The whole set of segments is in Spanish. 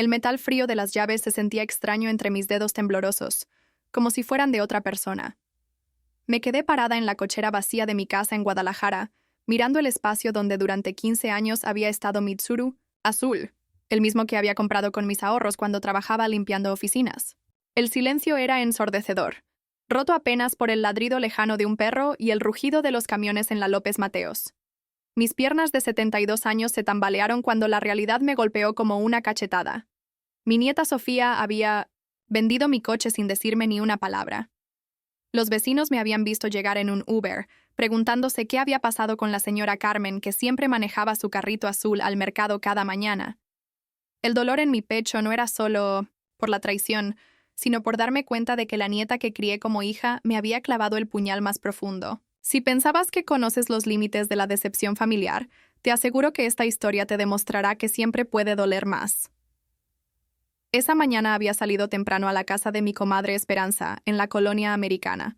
El metal frío de las llaves se sentía extraño entre mis dedos temblorosos, como si fueran de otra persona. Me quedé parada en la cochera vacía de mi casa en Guadalajara, mirando el espacio donde durante 15 años había estado Mitsuru, azul, el mismo que había comprado con mis ahorros cuando trabajaba limpiando oficinas. El silencio era ensordecedor, roto apenas por el ladrido lejano de un perro y el rugido de los camiones en la López Mateos. Mis piernas de 72 años se tambalearon cuando la realidad me golpeó como una cachetada. Mi nieta Sofía había vendido mi coche sin decirme ni una palabra. Los vecinos me habían visto llegar en un Uber, preguntándose qué había pasado con la señora Carmen, que siempre manejaba su carrito azul al mercado cada mañana. El dolor en mi pecho no era solo por la traición, sino por darme cuenta de que la nieta que crié como hija me había clavado el puñal más profundo. Si pensabas que conoces los límites de la decepción familiar, te aseguro que esta historia te demostrará que siempre puede doler más. Esa mañana había salido temprano a la casa de mi comadre Esperanza, en la colonia americana,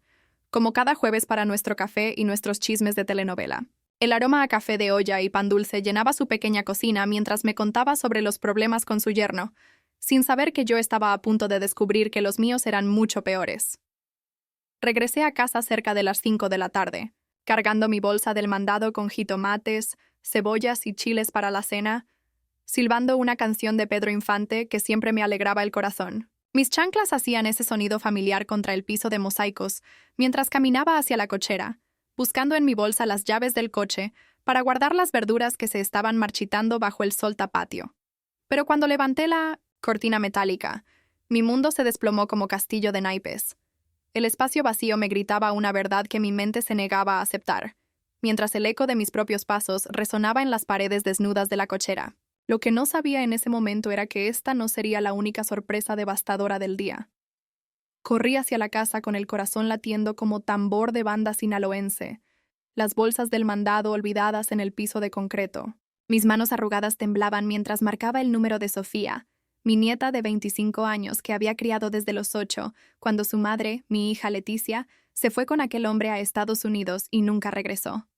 como cada jueves para nuestro café y nuestros chismes de telenovela. El aroma a café de olla y pan dulce llenaba su pequeña cocina mientras me contaba sobre los problemas con su yerno, sin saber que yo estaba a punto de descubrir que los míos eran mucho peores. Regresé a casa cerca de las 5 de la tarde, cargando mi bolsa del mandado con jitomates, cebollas y chiles para la cena, silbando una canción de Pedro Infante que siempre me alegraba el corazón. Mis chanclas hacían ese sonido familiar contra el piso de mosaicos mientras caminaba hacia la cochera, buscando en mi bolsa las llaves del coche para guardar las verduras que se estaban marchitando bajo el sol tapatio. Pero cuando levanté la cortina metálica, mi mundo se desplomó como castillo de naipes. El espacio vacío me gritaba una verdad que mi mente se negaba a aceptar, mientras el eco de mis propios pasos resonaba en las paredes desnudas de la cochera. Lo que no sabía en ese momento era que esta no sería la única sorpresa devastadora del día. Corrí hacia la casa con el corazón latiendo como tambor de banda sinaloense, las bolsas del mandado olvidadas en el piso de concreto. Mis manos arrugadas temblaban mientras marcaba el número de Sofía, mi nieta de 25 años que había criado desde los 8, cuando su madre, mi hija Leticia, se fue con aquel hombre a Estados Unidos y nunca regresó.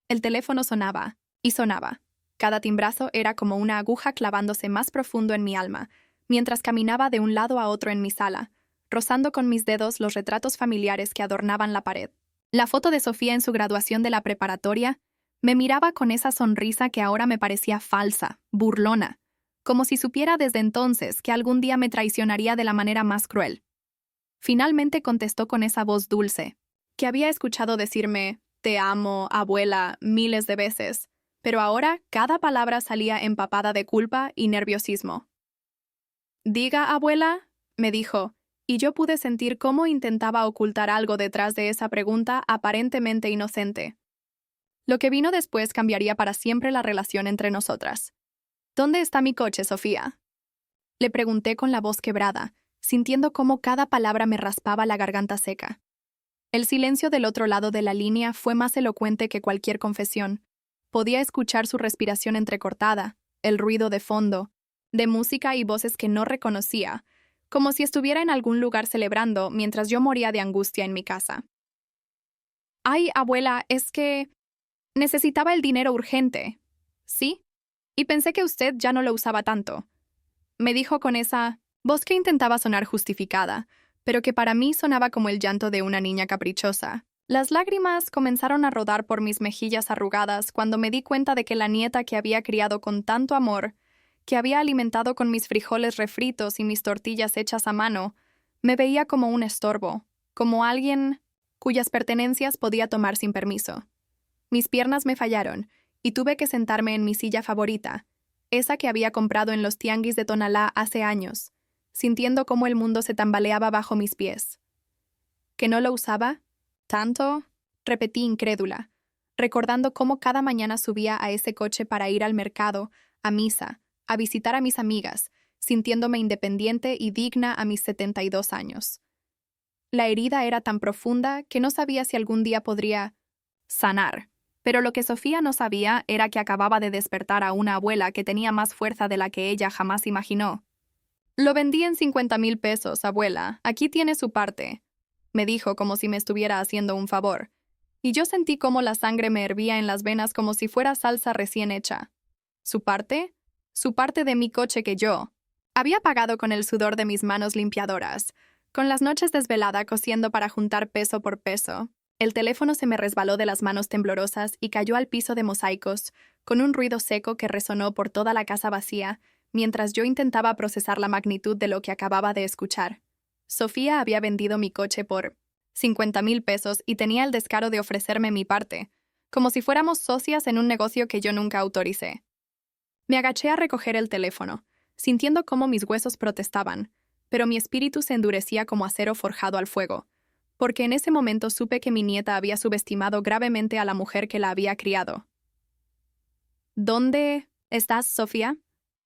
El teléfono sonaba, y sonaba. Cada timbrazo era como una aguja clavándose más profundo en mi alma, mientras caminaba de un lado a otro en mi sala, rozando con mis dedos los retratos familiares que adornaban la pared. La foto de Sofía en su graduación de la preparatoria me miraba con esa sonrisa que ahora me parecía falsa, burlona, como si supiera desde entonces que algún día me traicionaría de la manera más cruel. Finalmente contestó con esa voz dulce, que había escuchado decirme «te amo, abuela» miles de veces, pero ahora cada palabra salía empapada de culpa y nerviosismo. «Diga, abuela», me dijo, y yo pude sentir cómo intentaba ocultar algo detrás de esa pregunta aparentemente inocente. Lo que vino después cambiaría para siempre la relación entre nosotras. «¿Dónde está mi coche, Sofía?», le pregunté con la voz quebrada, sintiendo cómo cada palabra me raspaba la garganta seca. El silencio del otro lado de la línea fue más elocuente que cualquier confesión. Podía escuchar su respiración entrecortada, el ruido de fondo, de música y voces que no reconocía, como si estuviera en algún lugar celebrando mientras yo moría de angustia en mi casa. «Ay, abuela, es que necesitaba el dinero urgente». «¿Sí? Y pensé que usted ya no lo usaba tanto», me dijo con esa voz que intentaba sonar justificada, pero que para mí sonaba como el llanto de una niña caprichosa. Las lágrimas comenzaron a rodar por mis mejillas arrugadas cuando me di cuenta de que la nieta que había criado con tanto amor, que había alimentado con mis frijoles refritos y mis tortillas hechas a mano, me veía como un estorbo, como alguien cuyas pertenencias podía tomar sin permiso. Mis piernas me fallaron, y tuve que sentarme en mi silla favorita, esa que había comprado en los tianguis de Tonalá hace años, sintiendo cómo el mundo se tambaleaba bajo mis pies. ¿Que no lo usaba? ¿Tanto? Repetí incrédula, recordando cómo cada mañana subía a ese coche para ir al mercado, a misa, a visitar a mis amigas, sintiéndome independiente y digna a mis 72 años. La herida era tan profunda que no sabía si algún día podría sanar. Pero lo que Sofía no sabía era que acababa de despertar a una abuela que tenía más fuerza de la que ella jamás imaginó. «Lo vendí en 50,000 pesos, abuela. Aquí tiene su parte», me dijo como si me estuviera haciendo un favor. Y yo sentí cómo la sangre me hervía en las venas como si fuera salsa recién hecha. ¿Su parte? su parte de mi coche que yo había pagado con el sudor de mis manos limpiadoras, con las noches desvelada cosiendo para juntar peso por peso. El teléfono se me resbaló de las manos temblorosas y cayó al piso de mosaicos, con un ruido seco que resonó por toda la casa vacía, mientras yo intentaba procesar la magnitud de lo que acababa de escuchar. Sofía había vendido mi coche por 50,000 pesos y tenía el descaro de ofrecerme mi parte, como si fuéramos socias en un negocio que yo nunca autoricé. Me agaché a recoger el teléfono, sintiendo cómo mis huesos protestaban, pero mi espíritu se endurecía como acero forjado al fuego, porque en ese momento supe que mi nieta había subestimado gravemente a la mujer que la había criado. ¿Dónde estás, Sofía?,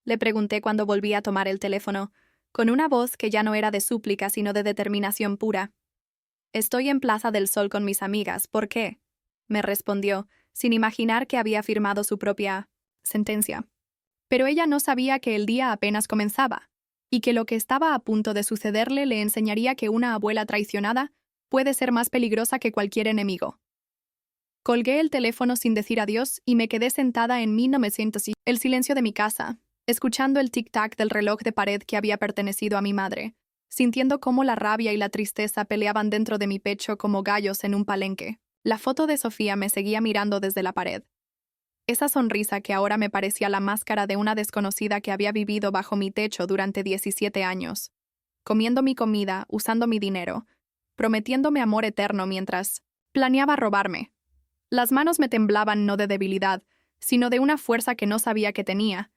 le pregunté cuando volví a tomar el teléfono, con una voz que ya no era de súplica sino de determinación pura. «Estoy en Plaza del Sol con mis amigas, ¿por qué?», me respondió, sin imaginar que había firmado su propia sentencia. Pero ella no sabía que el día apenas comenzaba, y que lo que estaba a punto de sucederle le enseñaría que una abuela traicionada puede ser más peligrosa que cualquier enemigo. Colgué el teléfono sin decir adiós y me quedé sentada en 1900 y el silencio de mi casa, escuchando el tic-tac del reloj de pared que había pertenecido a mi madre, sintiendo cómo la rabia y la tristeza peleaban dentro de mi pecho como gallos en un palenque. La foto de Sofía me seguía mirando desde la pared. Esa sonrisa que ahora me parecía la máscara de una desconocida que había vivido bajo mi techo durante 17 años, comiendo mi comida, usando mi dinero, prometiéndome amor eterno mientras planeaba robarme. Las manos me temblaban no de debilidad, sino de una fuerza que no sabía que tenía,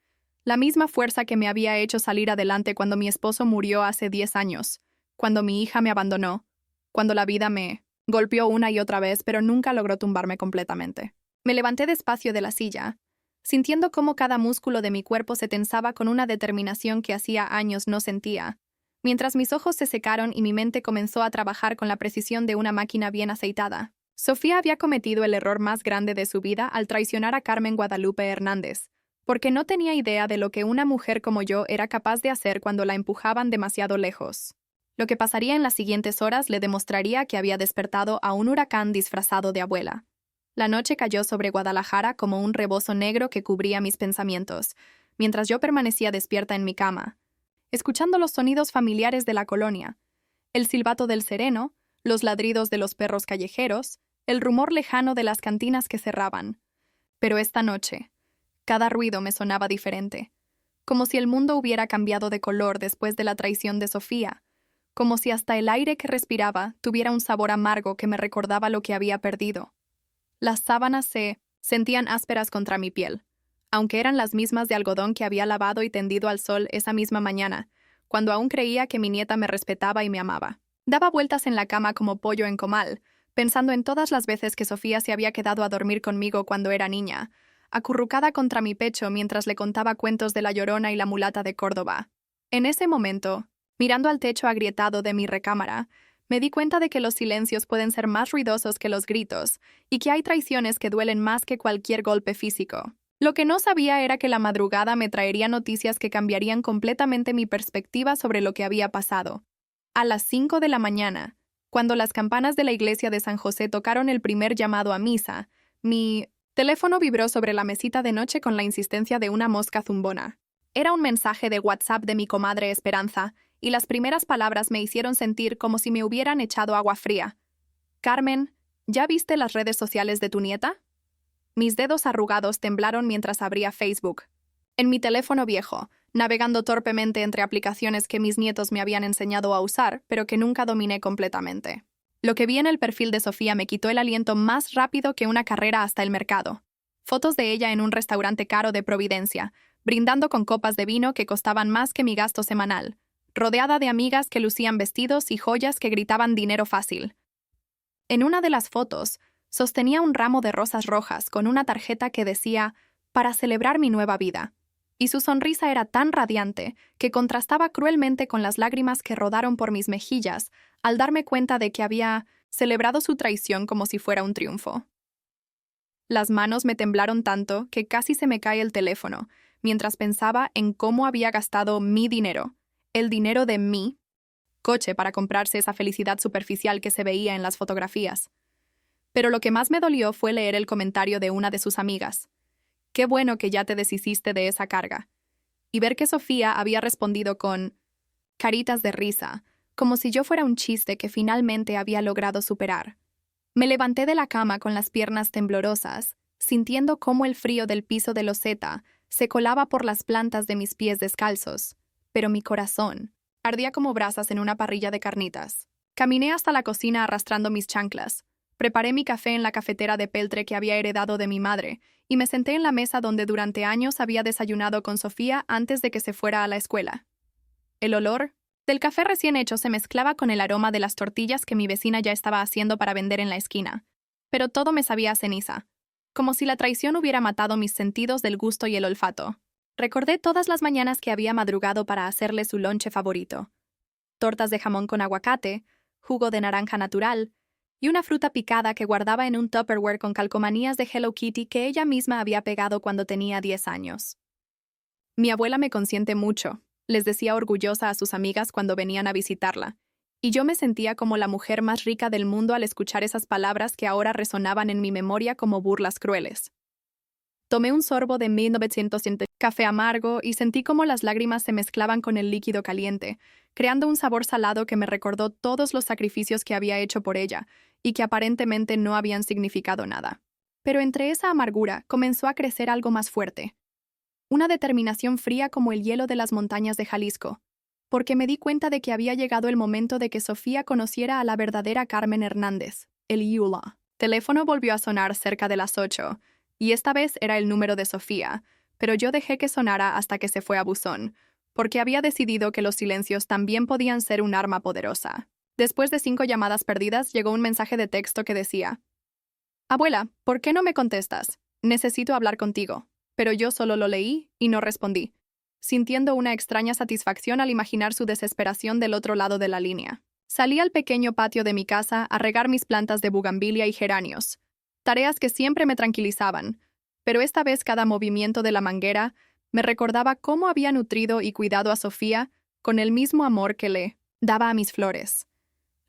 la misma fuerza que me había hecho salir adelante cuando mi esposo murió hace 10 años, cuando mi hija me abandonó, cuando la vida me golpeó una y otra vez, pero nunca logró tumbarme completamente. Me levanté despacio de la silla, sintiendo cómo cada músculo de mi cuerpo se tensaba con una determinación que hacía años no sentía, mientras mis ojos se secaron y mi mente comenzó a trabajar con la precisión de una máquina bien aceitada. Sofía había cometido el error más grande de su vida al traicionar a Carmen Guadalupe Hernández, porque no tenía idea de lo que una mujer como yo era capaz de hacer cuando la empujaban demasiado lejos. Lo que pasaría en las siguientes horas le demostraría que había despertado a un huracán disfrazado de abuela. La noche cayó sobre Guadalajara como un rebozo negro que cubría mis pensamientos, mientras yo permanecía despierta en mi cama, escuchando los sonidos familiares de la colonia, el silbato del sereno, los ladridos de los perros callejeros, el rumor lejano de las cantinas que cerraban. Pero esta noche, cada ruido me sonaba diferente, como si el mundo hubiera cambiado de color después de la traición de Sofía, como si hasta el aire que respiraba tuviera un sabor amargo que me recordaba lo que había perdido. Las sábanas se sentían ásperas contra mi piel, aunque eran las mismas de algodón que había lavado y tendido al sol esa misma mañana, cuando aún creía que mi nieta me respetaba y me amaba. Daba vueltas en la cama como pollo en comal, pensando en todas las veces que Sofía se había quedado a dormir conmigo cuando era niña, acurrucada contra mi pecho mientras le contaba cuentos de La Llorona y la mulata de Córdoba. En ese momento, mirando al techo agrietado de mi recámara, me di cuenta de que los silencios pueden ser más ruidosos que los gritos y que hay traiciones que duelen más que cualquier golpe físico. Lo que no sabía era que la madrugada me traería noticias que cambiarían completamente mi perspectiva sobre lo que había pasado. A las 5 de la mañana, cuando las campanas de la iglesia de San José tocaron el primer llamado a misa, mi teléfono vibró sobre la mesita de noche con la insistencia de una mosca zumbona. Era un mensaje de WhatsApp de mi comadre Esperanza, y las primeras palabras me hicieron sentir como si me hubieran echado agua fría. «Carmen, ¿ya viste las redes sociales de tu nieta?». Mis dedos arrugados temblaron mientras abría Facebook. En mi teléfono viejo, navegando torpemente entre aplicaciones que mis nietos me habían enseñado a usar, pero que nunca dominé completamente. Lo que vi en el perfil de Sofía me quitó el aliento más rápido que una carrera hasta el mercado. Fotos de ella en un restaurante caro de Providencia, brindando con copas de vino que costaban más que mi gasto semanal, rodeada de amigas que lucían vestidos y joyas que gritaban dinero fácil. En una de las fotos, sostenía un ramo de rosas rojas con una tarjeta que decía «Para celebrar mi nueva vida», y su sonrisa era tan radiante que contrastaba cruelmente con las lágrimas que rodaron por mis mejillas al darme cuenta de que había celebrado su traición como si fuera un triunfo. Las manos me temblaron tanto que casi se me cae el teléfono, mientras pensaba en cómo había gastado mi dinero, el dinero de mi coche para comprarse esa felicidad superficial que se veía en las fotografías. Pero lo que más me dolió fue leer el comentario de una de sus amigas. «Qué bueno que ya te deshiciste de esa carga. y ver que Sofía había respondido con caritas de risa, como si yo fuera un chiste que finalmente había logrado superar. Me levanté de la cama con las piernas temblorosas, sintiendo cómo el frío del piso de loseta se colaba por las plantas de mis pies descalzos, pero mi corazón ardía como brasas en una parrilla de carnitas. Caminé hasta la cocina arrastrando mis chanclas. Preparé mi café en la cafetera de peltre que había heredado de mi madre y me senté en la mesa donde durante años había desayunado con Sofía antes de que se fuera a la escuela. El olor del café recién hecho se mezclaba con el aroma de las tortillas que mi vecina ya estaba haciendo para vender en la esquina, pero todo me sabía a ceniza, como si la traición hubiera matado mis sentidos del gusto y el olfato. Recordé todas las mañanas que había madrugado para hacerle su lonche favorito: tortas de jamón con aguacate, jugo de naranja natural y una fruta picada que guardaba en un Tupperware con calcomanías de Hello Kitty que ella misma había pegado cuando tenía 10 años. Mi abuela me consiente mucho, les decía orgullosa a sus amigas cuando venían a visitarla, y yo me sentía como la mujer más rica del mundo al escuchar esas palabras que ahora resonaban en mi memoria como burlas crueles. Tomé un sorbo de 1900 café amargo y sentí como las lágrimas se mezclaban con el líquido caliente, creando un sabor salado que me recordó todos los sacrificios que había hecho por ella y que aparentemente no habían significado nada. Pero entre esa amargura comenzó a crecer algo más fuerte, una determinación fría como el hielo de las montañas de Jalisco, porque me di cuenta de que había llegado el momento de que Sofía conociera a la verdadera Carmen Hernández, el Yula. Teléfono volvió a sonar cerca de las 8, y esta vez era el número de Sofía, pero yo dejé que sonara hasta que se fue a buzón, porque había decidido que los silencios también podían ser un arma poderosa. Después de 5 llamadas perdidas, llegó un mensaje de texto que decía: Abuela, ¿por qué no me contestas? Necesito hablar contigo. Pero yo solo lo leí y no respondí, sintiendo una extraña satisfacción al imaginar su desesperación del otro lado de la línea. Salí al pequeño patio de mi casa a regar mis plantas de bugambilia y geranios, tareas que siempre me tranquilizaban, pero esta vez cada movimiento de la manguera me recordaba cómo había nutrido y cuidado a Sofía con el mismo amor que le daba a mis flores.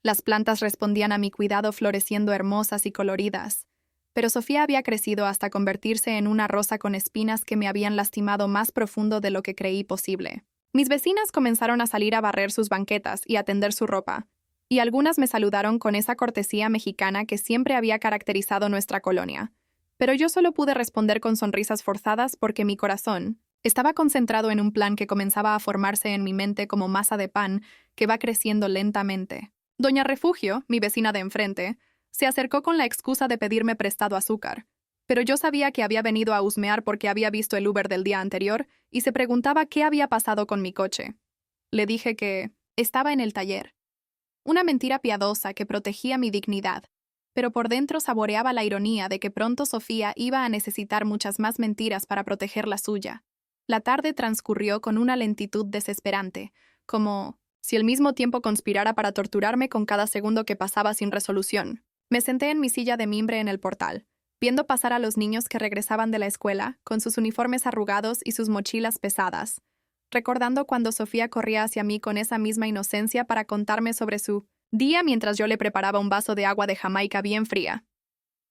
Las plantas respondían a mi cuidado floreciendo hermosas y coloridas, pero Sofía había crecido hasta convertirse en una rosa con espinas que me habían lastimado más profundo de lo que creí posible. Mis vecinas comenzaron a salir a barrer sus banquetas y a tender su ropa, y algunas me saludaron con esa cortesía mexicana que siempre había caracterizado nuestra colonia. Pero yo solo pude responder con sonrisas forzadas porque mi corazón estaba concentrado en un plan que comenzaba a formarse en mi mente como masa de pan que va creciendo lentamente. Doña Refugio, mi vecina de enfrente, se acercó con la excusa de pedirme prestado azúcar, pero yo sabía que había venido a husmear porque había visto el Uber del día anterior y se preguntaba qué había pasado con mi coche. Le dije que estaba en el taller. Una mentira piadosa que protegía mi dignidad, pero por dentro saboreaba la ironía de que pronto Sofía iba a necesitar muchas más mentiras para proteger la suya. La tarde transcurrió con una lentitud desesperante, como si el mismo tiempo conspirara para torturarme con cada segundo que pasaba sin resolución. Me senté en mi silla de mimbre en el portal, viendo pasar a los niños que regresaban de la escuela, con sus uniformes arrugados y sus mochilas pesadas, recordando cuando Sofía corría hacia mí con esa misma inocencia para contarme sobre su día mientras yo le preparaba un vaso de agua de Jamaica bien fría.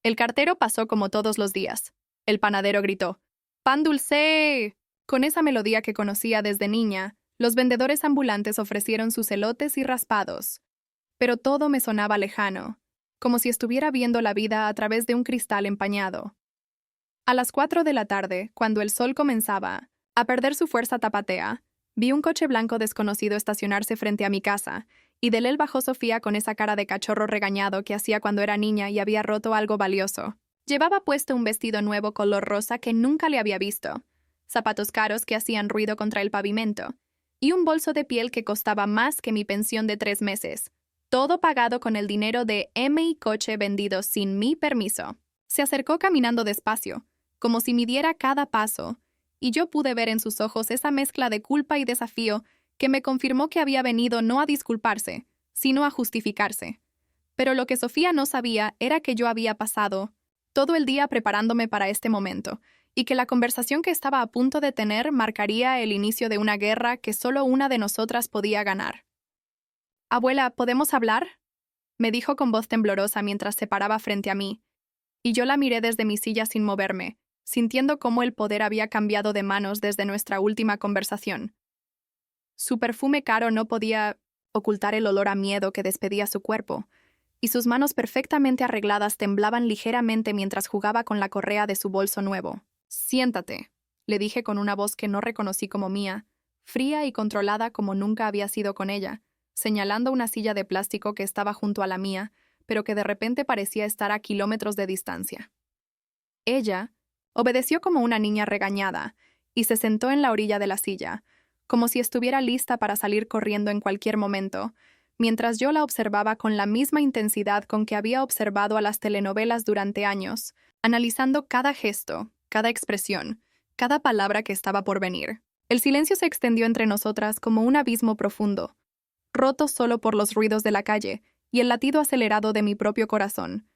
El cartero pasó como todos los días. El panadero gritó: ¡Pan dulce! Con esa melodía que conocía desde niña, los vendedores ambulantes ofrecieron sus elotes y raspados, pero todo me sonaba lejano, como si estuviera viendo la vida a través de un cristal empañado. A las 4 de la tarde, cuando el sol comenzaba a perder su fuerza tapatea, vi un coche blanco desconocido estacionarse frente a mi casa, y de él bajó Sofía con esa cara de cachorro regañado que hacía cuando era niña y había roto algo valioso. Llevaba puesto un vestido nuevo color rosa que nunca le había visto, zapatos caros que hacían ruido contra el pavimento, y un bolso de piel que costaba más que mi pensión de 3 meses. Todo pagado con el dinero de mi coche vendido sin mi permiso. Se acercó caminando despacio, como si midiera cada paso, y yo pude ver en sus ojos esa mezcla de culpa y desafío que me confirmó que había venido no a disculparse, sino a justificarse. Pero lo que Sofía no sabía era que yo había pasado todo el día preparándome para este momento, y que la conversación que estaba a punto de tener marcaría el inicio de una guerra que solo una de nosotras podía ganar. «Abuela, ¿podemos hablar?», me dijo con voz temblorosa mientras se paraba frente a mí, y yo la miré desde mi silla sin moverme, sintiendo cómo el poder había cambiado de manos desde nuestra última conversación. Su perfume caro no podía ocultar el olor a miedo que despedía su cuerpo, y sus manos perfectamente arregladas temblaban ligeramente mientras jugaba con la correa de su bolso nuevo. «Siéntate», le dije con una voz que no reconocí como mía, fría y controlada como nunca había sido con ella, señalando una silla de plástico que estaba junto a la mía, pero que de repente parecía estar a kilómetros de distancia. Ella obedeció como una niña regañada y se sentó en la orilla de la silla, como si estuviera lista para salir corriendo en cualquier momento, mientras yo la observaba con la misma intensidad con que había observado a las telenovelas durante años, analizando cada gesto, cada expresión, cada palabra que estaba por venir. El silencio se extendió entre nosotras como un abismo profundo, roto solo por los ruidos de la calle y el latido acelerado de mi propio corazón,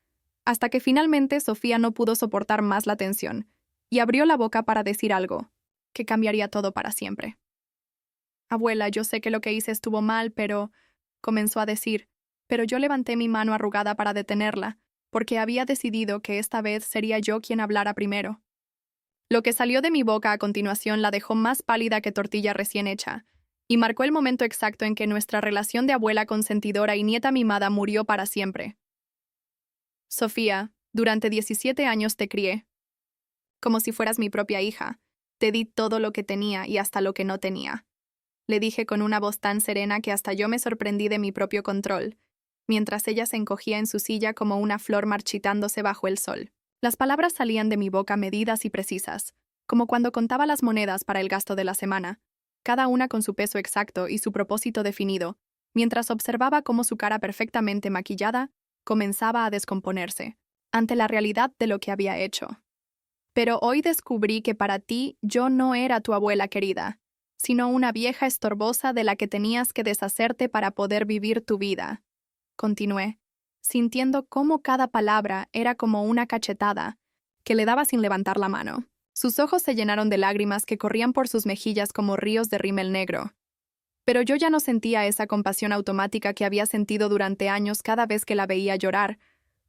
hasta que finalmente Sofía no pudo soportar más la tensión y abrió la boca para decir algo que cambiaría todo para siempre. «Abuela, yo sé que lo que hice estuvo mal, pero…», comenzó a decir, pero yo levanté mi mano arrugada para detenerla, porque había decidido que esta vez sería yo quien hablara primero. Lo que salió de mi boca a continuación la dejó más pálida que tortilla recién hecha, y marcó el momento exacto en que nuestra relación de abuela consentidora y nieta mimada murió para siempre. «Sofía, durante 17 años te crié. Como si fueras mi propia hija. Te di todo lo que tenía y hasta lo que no tenía», le dije con una voz tan serena que hasta yo me sorprendí de mi propio control, mientras ella se encogía en su silla como una flor marchitándose bajo el sol. Las palabras salían de mi boca medidas y precisas, como cuando contaba las monedas para el gasto de la semana, cada una con su peso exacto y su propósito definido, mientras observaba cómo su cara perfectamente maquillada comenzaba a descomponerse, ante la realidad de lo que había hecho. «Pero hoy descubrí que para ti yo no era tu abuela querida, sino una vieja estorbosa de la que tenías que deshacerte para poder vivir tu vida», continué, sintiendo cómo cada palabra era como una cachetada que le daba sin levantar la mano. Sus ojos se llenaron de lágrimas que corrían por sus mejillas como ríos de rímel negro. Pero yo ya no sentía esa compasión automática que había sentido durante años cada vez que la veía llorar,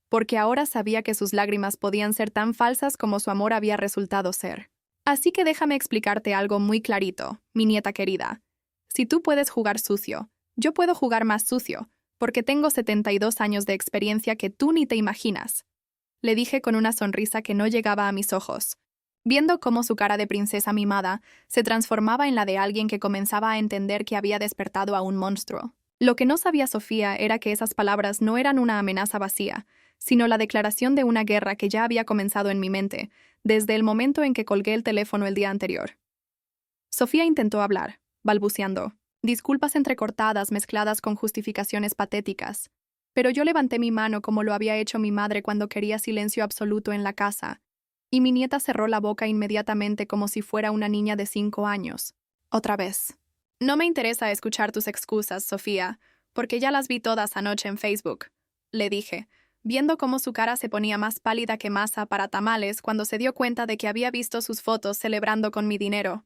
porque ahora sabía que sus lágrimas podían ser tan falsas como su amor había resultado ser. «Así que déjame explicarte algo muy clarito, mi nieta querida. Si tú puedes jugar sucio, yo puedo jugar más sucio, porque tengo 72 años de experiencia que tú ni te imaginas», le dije con una sonrisa que no llegaba a mis ojos, viendo cómo su cara de princesa mimada se transformaba en la de alguien que comenzaba a entender que había despertado a un monstruo. Lo que no sabía Sofía era que esas palabras no eran una amenaza vacía, sino la declaración de una guerra que ya había comenzado en mi mente, desde el momento en que colgué el teléfono el día anterior. Sofía intentó hablar, balbuceando, disculpas entrecortadas mezcladas con justificaciones patéticas, pero yo levanté mi mano como lo había hecho mi madre cuando quería silencio absoluto en la casa, y mi nieta cerró la boca inmediatamente como si fuera una niña de 5 años. Otra vez. «No me interesa escuchar tus excusas, Sofía, porque ya las vi todas anoche en Facebook», le dije, viendo cómo su cara se ponía más pálida que masa para tamales cuando se dio cuenta de que había visto sus fotos celebrando con mi dinero.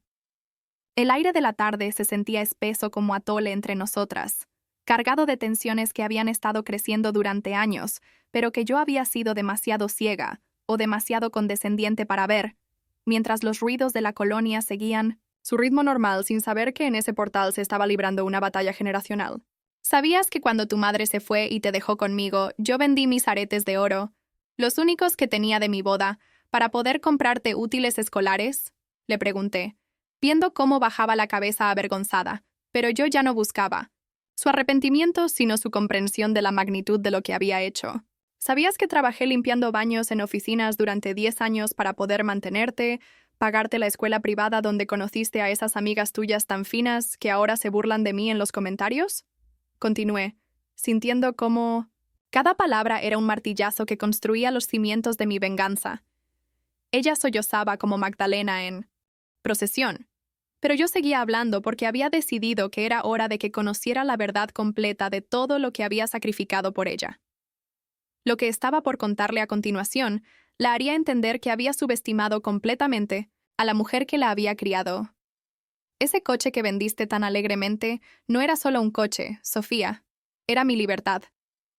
El aire de la tarde se sentía espeso como atole entre nosotras, cargado de tensiones que habían estado creciendo durante años, pero que yo había sido demasiado ciega o demasiado condescendiente para ver, mientras los ruidos de la colonia seguían su ritmo normal sin saber que en ese portal se estaba librando una batalla generacional. «¿Sabías que cuando tu madre se fue y te dejó conmigo, yo vendí mis aretes de oro, los únicos que tenía de mi boda, para poder comprarte útiles escolares?», le pregunté, viendo cómo bajaba la cabeza avergonzada, pero yo ya no buscaba su arrepentimiento, sino su comprensión de la magnitud de lo que había hecho. «¿Sabías que trabajé limpiando baños en oficinas durante 10 años para poder mantenerte, pagarte la escuela privada donde conociste a esas amigas tuyas tan finas que ahora se burlan de mí en los comentarios?», continué, sintiendo cómo cada palabra era un martillazo que construía los cimientos de mi venganza. Ella sollozaba como Magdalena en Procesión, pero yo seguía hablando porque había decidido que era hora de que conociera la verdad completa de todo lo que había sacrificado por ella. Lo que estaba por contarle a continuación la haría entender que había subestimado completamente a la mujer que la había criado. «Ese coche que vendiste tan alegremente no era solo un coche, Sofía. Era mi libertad»,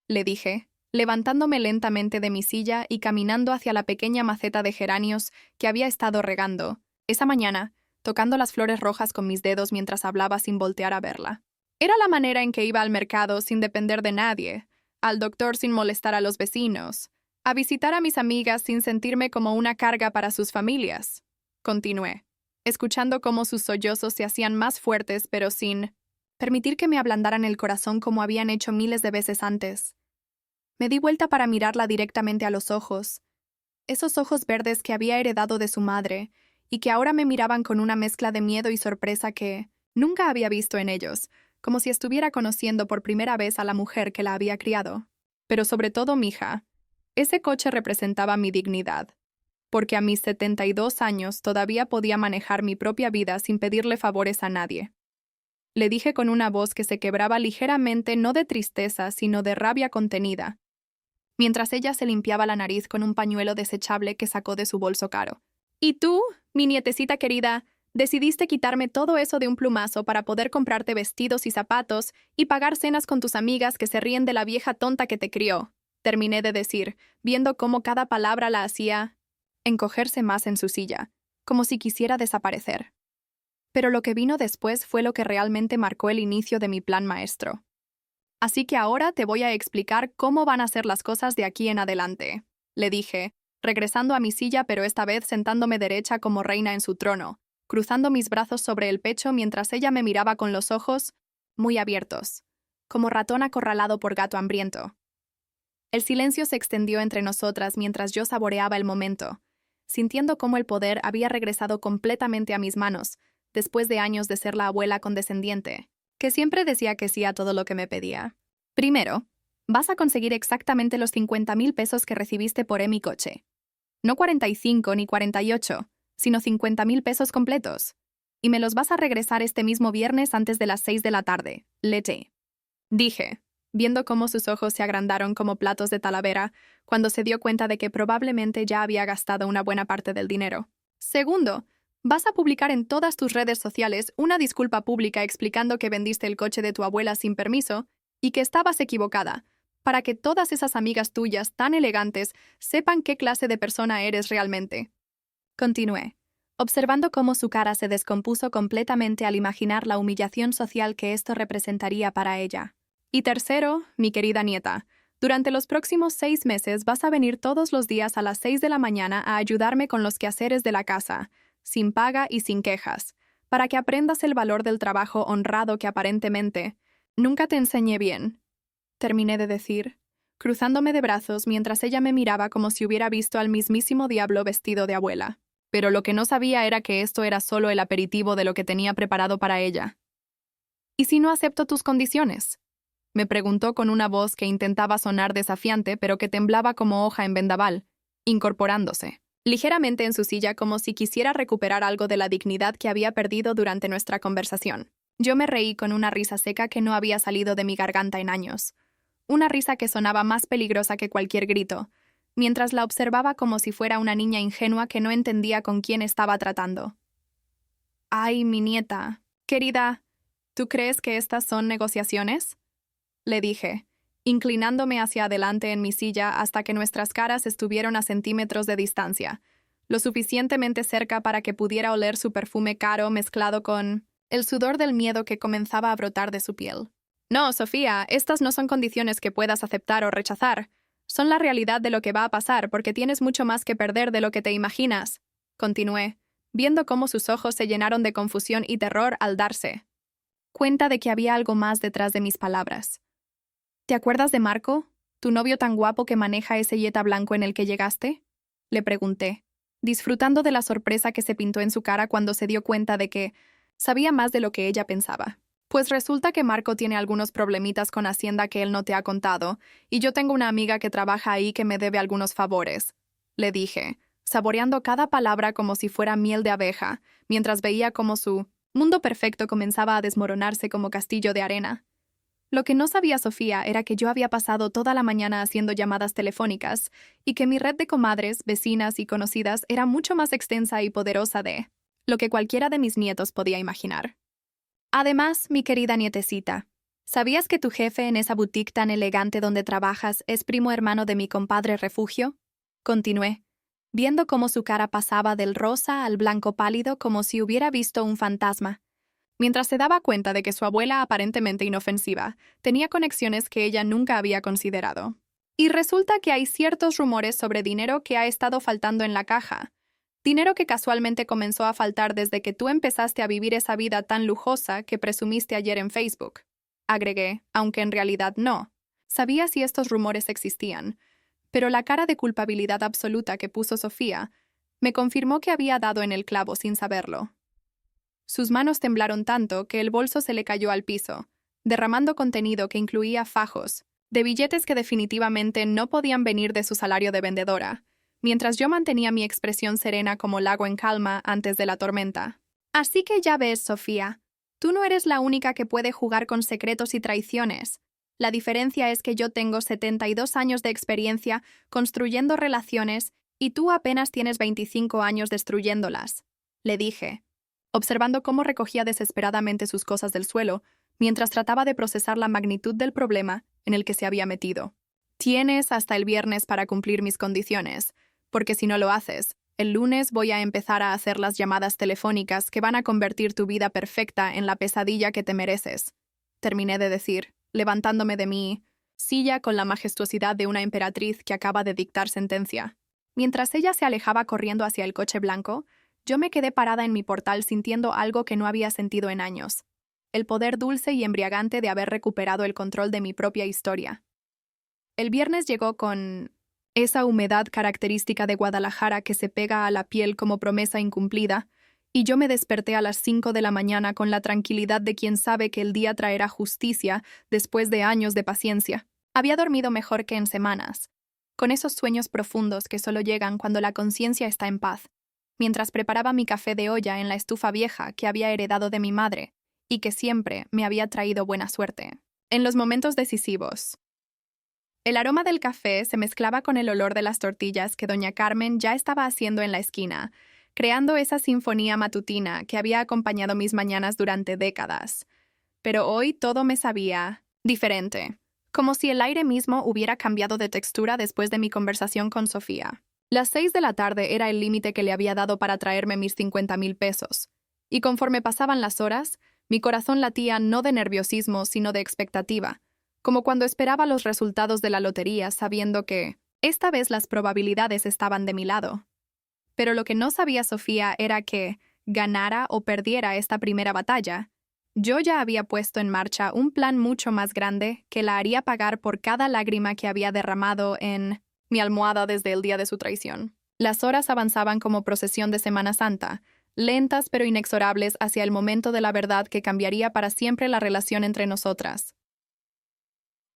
le dije, levantándome lentamente de mi silla y caminando hacia la pequeña maceta de geranios que había estado regando esa mañana, tocando las flores rojas con mis dedos mientras hablaba sin voltear a verla. Era la manera en que iba al mercado sin depender de nadie, al doctor sin molestar a los vecinos, a visitar a mis amigas sin sentirme como una carga para sus familias. Continué, escuchando cómo sus sollozos se hacían más fuertes, pero sin permitir que me ablandaran el corazón como habían hecho miles de veces antes. Me di vuelta para mirarla directamente a los ojos, esos ojos verdes que había heredado de su madre y que ahora me miraban con una mezcla de miedo y sorpresa que nunca había visto en ellos, como si estuviera conociendo por primera vez a la mujer que la había criado. Pero sobre todo, mija, ese coche representaba mi dignidad, porque a mis 72 años todavía podía manejar mi propia vida sin pedirle favores a nadie. Le dije con una voz que se quebraba ligeramente no de tristeza, sino de rabia contenida, mientras ella se limpiaba la nariz con un pañuelo desechable que sacó de su bolso caro. «¿Y tú, mi nietecita querida, decidiste quitarme todo eso de un plumazo para poder comprarte vestidos y zapatos y pagar cenas con tus amigas que se ríen de la vieja tonta que te crió?» Terminé de decir, viendo cómo cada palabra la hacía encogerse más en su silla, como si quisiera desaparecer. Pero lo que vino después fue lo que realmente marcó el inicio de mi plan maestro. «Así que ahora te voy a explicar cómo van a ser las cosas de aquí en adelante», le dije, regresando a mi silla pero esta vez sentándome derecha como reina en su trono, cruzando mis brazos sobre el pecho mientras ella me miraba con los ojos muy abiertos, como ratón acorralado por gato hambriento. El silencio se extendió entre nosotras mientras yo saboreaba el momento, sintiendo cómo el poder había regresado completamente a mis manos, después de años de ser la abuela condescendiente, que siempre decía que sí a todo lo que me pedía. «Primero, vas a conseguir exactamente los 50,000 pesos que recibiste por mi coche. No 45 ni 48, sino 50,000 pesos completos. Y me los vas a regresar este mismo viernes antes de las 6 de la tarde, Lete», dije, viendo cómo sus ojos se agrandaron como platos de talavera cuando se dio cuenta de que probablemente ya había gastado una buena parte del dinero. «Segundo, vas a publicar en todas tus redes sociales una disculpa pública explicando que vendiste el coche de tu abuela sin permiso y que estabas equivocada, para que todas esas amigas tuyas tan elegantes sepan qué clase de persona eres realmente». Continué, observando cómo su cara se descompuso completamente al imaginar la humillación social que esto representaría para ella. «Y tercero, mi querida nieta, durante los próximos 6 meses vas a venir todos los días a las 6 de la mañana a ayudarme con los quehaceres de la casa, sin paga y sin quejas, para que aprendas el valor del trabajo honrado que aparentemente nunca te enseñé bien», terminé de decir, cruzándome de brazos mientras ella me miraba como si hubiera visto al mismísimo diablo vestido de abuela. Pero lo que no sabía era que esto era solo el aperitivo de lo que tenía preparado para ella. «¿Y si no acepto tus condiciones?», me preguntó con una voz que intentaba sonar desafiante pero que temblaba como hoja en vendaval, incorporándose ligeramente en su silla como si quisiera recuperar algo de la dignidad que había perdido durante nuestra conversación. Yo me reí con una risa seca que no había salido de mi garganta en años, una risa que sonaba más peligrosa que cualquier grito, mientras la observaba como si fuera una niña ingenua que no entendía con quién estaba tratando. «Ay, mi nieta, querida, ¿tú crees que estas son negociaciones?», le dije, inclinándome hacia adelante en mi silla hasta que nuestras caras estuvieron a centímetros de distancia, lo suficientemente cerca para que pudiera oler su perfume caro mezclado con el sudor del miedo que comenzaba a brotar de su piel. «No, Sofía, estas no son condiciones que puedas aceptar o rechazar. Son la realidad de lo que va a pasar porque tienes mucho más que perder de lo que te imaginas», continué, viendo cómo sus ojos se llenaron de confusión y terror al darse cuenta de que había algo más detrás de mis palabras. «¿Te acuerdas de Marco, tu novio tan guapo que maneja ese Jetta blanco en el que llegaste?», le pregunté, disfrutando de la sorpresa que se pintó en su cara cuando se dio cuenta de que sabía más de lo que ella pensaba. «Pues resulta que Marco tiene algunos problemitas con Hacienda que él no te ha contado, y yo tengo una amiga que trabaja ahí que me debe algunos favores», le dije, saboreando cada palabra como si fuera miel de abeja, mientras veía cómo su mundo perfecto comenzaba a desmoronarse como castillo de arena. Lo que no sabía Sofía era que yo había pasado toda la mañana haciendo llamadas telefónicas y que mi red de comadres, vecinas y conocidas era mucho más extensa y poderosa de lo que cualquiera de mis nietos podía imaginar. «Además, mi querida nietecita, ¿Sabías que tu jefe en esa boutique tan elegante donde trabajas es primo hermano de mi compadre Refugio? Continué, viendo cómo su cara pasaba del rosa al blanco pálido como si hubiera visto un fantasma. Mientras se daba cuenta de que su abuela, aparentemente inofensiva, tenía conexiones que ella nunca había considerado. Y resulta que hay ciertos rumores sobre dinero que ha estado faltando en la caja. Dinero que casualmente comenzó a faltar desde que tú empezaste a vivir esa vida tan lujosa que presumiste ayer en Facebook. Agregué, aunque en realidad no. Sabía si estos rumores existían, pero la cara de culpabilidad absoluta que puso Sofía me confirmó que había dado en el clavo sin saberlo. Sus manos temblaron tanto que el bolso se le cayó al piso, derramando contenido que incluía fajos, de billetes que definitivamente no podían venir de su salario de vendedora, mientras yo mantenía mi expresión serena como lago en calma antes de la tormenta. Así que ya ves, Sofía, tú no eres la única que puede jugar con secretos y traiciones. La diferencia es que yo tengo 72 años de experiencia construyendo relaciones y tú apenas tienes 25 años destruyéndolas, le dije, observando cómo recogía desesperadamente sus cosas del suelo mientras trataba de procesar la magnitud del problema en el que se había metido. Tienes hasta el viernes para cumplir mis condiciones, porque si no lo haces, el lunes voy a empezar a hacer las llamadas telefónicas que van a convertir tu vida perfecta en la pesadilla que te mereces. Terminé de decir, levantándome de mi silla con la majestuosidad de una emperatriz que acaba de dictar sentencia. Mientras ella se alejaba corriendo hacia el coche blanco, yo me quedé parada en mi portal sintiendo algo que no había sentido en años. El poder dulce y embriagante de haber recuperado el control de mi propia historia. El viernes llegó con esa humedad característica de Guadalajara que se pega a la piel como promesa incumplida, y yo me desperté a las 5 de la mañana con la tranquilidad de quien sabe que el día traerá justicia después de años de paciencia. Había dormido mejor que en semanas, con esos sueños profundos que solo llegan cuando la conciencia está en paz, mientras preparaba mi café de olla en la estufa vieja que había heredado de mi madre y que siempre me había traído buena suerte. En los momentos decisivos, el aroma del café se mezclaba con el olor de las tortillas que doña Carmen ya estaba haciendo en la esquina, creando esa sinfonía matutina que había acompañado mis mañanas durante décadas. Pero hoy todo me sabía diferente, como si el aire mismo hubiera cambiado de textura después de mi conversación con Sofía. Las 6 de la tarde era el límite que le había dado para traerme mis 50,000 pesos, y conforme pasaban las horas, mi corazón latía no de nerviosismo sino de expectativa, como cuando esperaba los resultados de la lotería sabiendo que, esta vez las probabilidades estaban de mi lado. Pero lo que no sabía Sofía era que, ganara o perdiera esta primera batalla, yo ya había puesto en marcha un plan mucho más grande que la haría pagar por cada lágrima que había derramado en mi almohada desde el día de su traición. Las horas avanzaban como procesión de Semana Santa, lentas pero inexorables hacia el momento de la verdad que cambiaría para siempre la relación entre nosotras.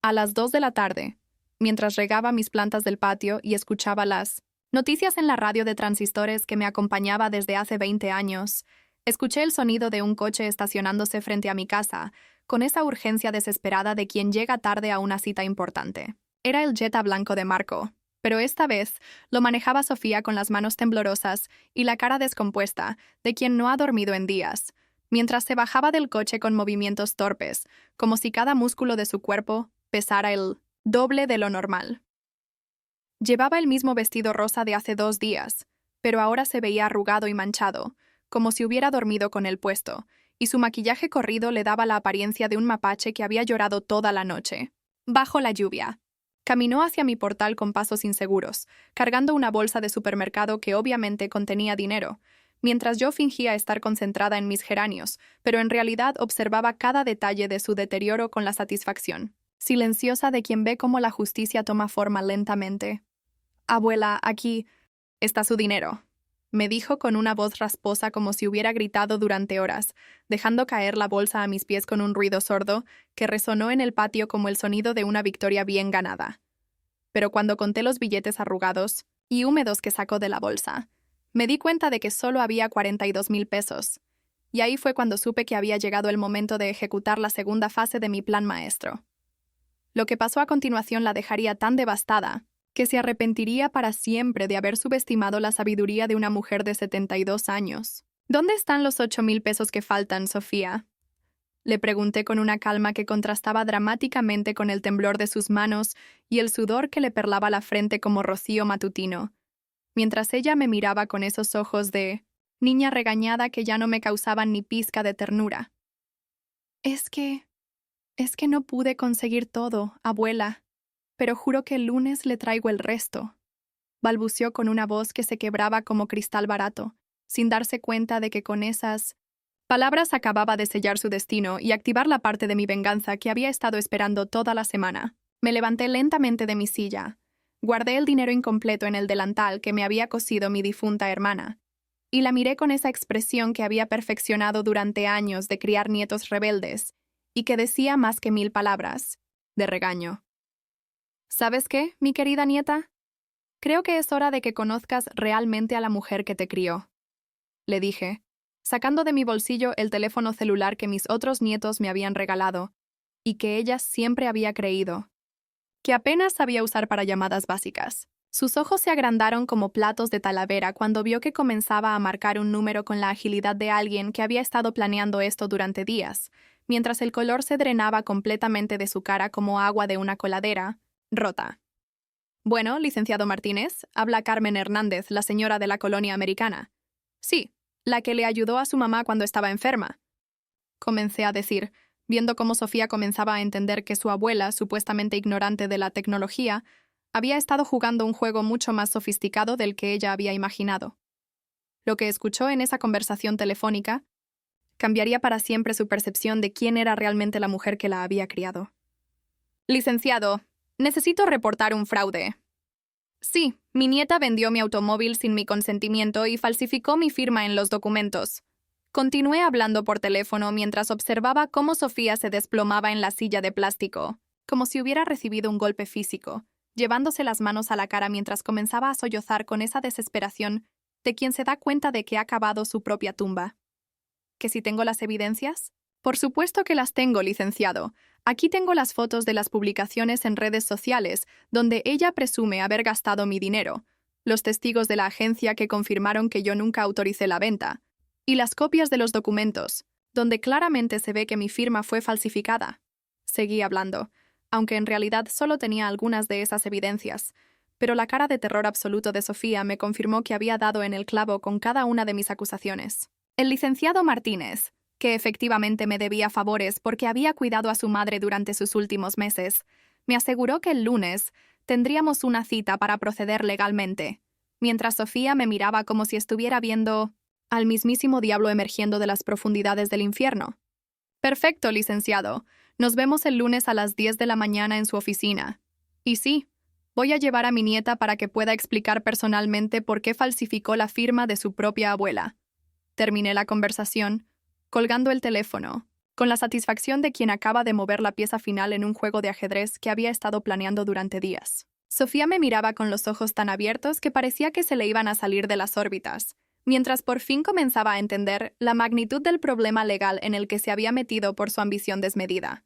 A las 2 de la tarde, mientras regaba mis plantas del patio y escuchaba las noticias en la radio de transistores que me acompañaba desde hace 20 años, escuché el sonido de un coche estacionándose frente a mi casa, con esa urgencia desesperada de quien llega tarde a una cita importante. Era el Jetta blanco de Marco, pero esta vez lo manejaba Sofía con las manos temblorosas y la cara descompuesta de quien no ha dormido en días, mientras se bajaba del coche con movimientos torpes, como si cada músculo de su cuerpo pesara el doble de lo normal. Llevaba el mismo vestido rosa de hace 2 días, pero ahora se veía arrugado y manchado, como si hubiera dormido con él puesto, y su maquillaje corrido le daba la apariencia de un mapache que había llorado toda la noche. Bajo la lluvia. Caminó hacia mi portal con pasos inseguros, cargando una bolsa de supermercado que obviamente contenía dinero, mientras yo fingía estar concentrada en mis geranios, pero en realidad observaba cada detalle de su deterioro con la satisfacción silenciosa de quien ve cómo la justicia toma forma lentamente. «Abuela, aquí está su dinero», me dijo con una voz rasposa como si hubiera gritado durante horas, dejando caer la bolsa a mis pies con un ruido sordo que resonó en el patio como el sonido de una victoria bien ganada. Pero cuando conté los billetes arrugados y húmedos que sacó de la bolsa, me di cuenta de que solo había 42,000 pesos, y ahí fue cuando supe que había llegado el momento de ejecutar la segunda fase de mi plan maestro. Lo que pasó a continuación la dejaría tan devastada que se arrepentiría para siempre de haber subestimado la sabiduría de una mujer de 72 años. «¿Dónde están los 8,000 pesos que faltan, Sofía?», Le pregunté con una calma que contrastaba dramáticamente con el temblor de sus manos y el sudor que le perlaba la frente como rocío matutino, mientras ella me miraba con esos ojos de niña regañada que ya no me causaban ni pizca de ternura. Es que no pude conseguir todo, abuela, pero juro que el lunes le traigo el resto, balbuceó con una voz que se quebraba como cristal barato, sin darse cuenta de que con esas palabras acababa de sellar su destino y activar la parte de mi venganza que había estado esperando toda la semana. Me levanté lentamente de mi silla, guardé el dinero incompleto en el delantal que me había cosido mi difunta hermana, y la miré con esa expresión que había perfeccionado durante años de criar nietos rebeldes, y que decía más que 1000 palabras, de regaño. ¿Sabes qué, mi querida nieta? Creo que es hora de que conozcas realmente a la mujer que te crió, le dije, sacando de mi bolsillo el teléfono celular que mis otros nietos me habían regalado, y que ella siempre había creído que apenas sabía usar para llamadas básicas. Sus ojos se agrandaron como platos de talavera cuando vio que comenzaba a marcar un número con la agilidad de alguien que había estado planeando esto durante días, mientras el color se drenaba completamente de su cara como agua de una coladera rota. Bueno, licenciado Martínez, habla Carmen Hernández, la señora de la colonia americana. Sí, la que le ayudó a su mamá cuando estaba enferma. Comencé a decir, viendo cómo Sofía comenzaba a entender que su abuela, supuestamente ignorante de la tecnología, había estado jugando un juego mucho más sofisticado del que ella había imaginado. Lo que escuchó en esa conversación telefónica cambiaría para siempre su percepción de quién era realmente la mujer que la había criado. Licenciado, necesito reportar un fraude. Sí, mi nieta vendió mi automóvil sin mi consentimiento y falsificó mi firma en los documentos. Continué hablando por teléfono mientras observaba cómo Sofía se desplomaba en la silla de plástico, como si hubiera recibido un golpe físico, llevándose las manos a la cara mientras comenzaba a sollozar con esa desesperación de quien se da cuenta de que ha cavado su propia tumba. ¿Que si tengo las evidencias? Por supuesto que las tengo, licenciado. Aquí tengo las fotos de las publicaciones en redes sociales, donde ella presume haber gastado mi dinero, los testigos de la agencia que confirmaron que yo nunca autoricé la venta, y las copias de los documentos, donde claramente se ve que mi firma fue falsificada. Seguí hablando, aunque en realidad solo tenía algunas de esas evidencias, pero la cara de terror absoluto de Sofía me confirmó que había dado en el clavo con cada una de mis acusaciones. El licenciado Martínez, que efectivamente me debía favores porque había cuidado a su madre durante sus últimos meses, me aseguró que el lunes tendríamos una cita para proceder legalmente, mientras Sofía me miraba como si estuviera viendo al mismísimo diablo emergiendo de las profundidades del infierno. Perfecto, licenciado. Nos vemos el lunes a las 10 de la mañana en su oficina. Y sí, voy a llevar a mi nieta para que pueda explicar personalmente por qué falsificó la firma de su propia abuela. Terminé la conversación, colgando el teléfono, con la satisfacción de quien acaba de mover la pieza final en un juego de ajedrez que había estado planeando durante días. Sofía me miraba con los ojos tan abiertos que parecía que se le iban a salir de las órbitas, mientras por fin comenzaba a entender la magnitud del problema legal en el que se había metido por su ambición desmedida.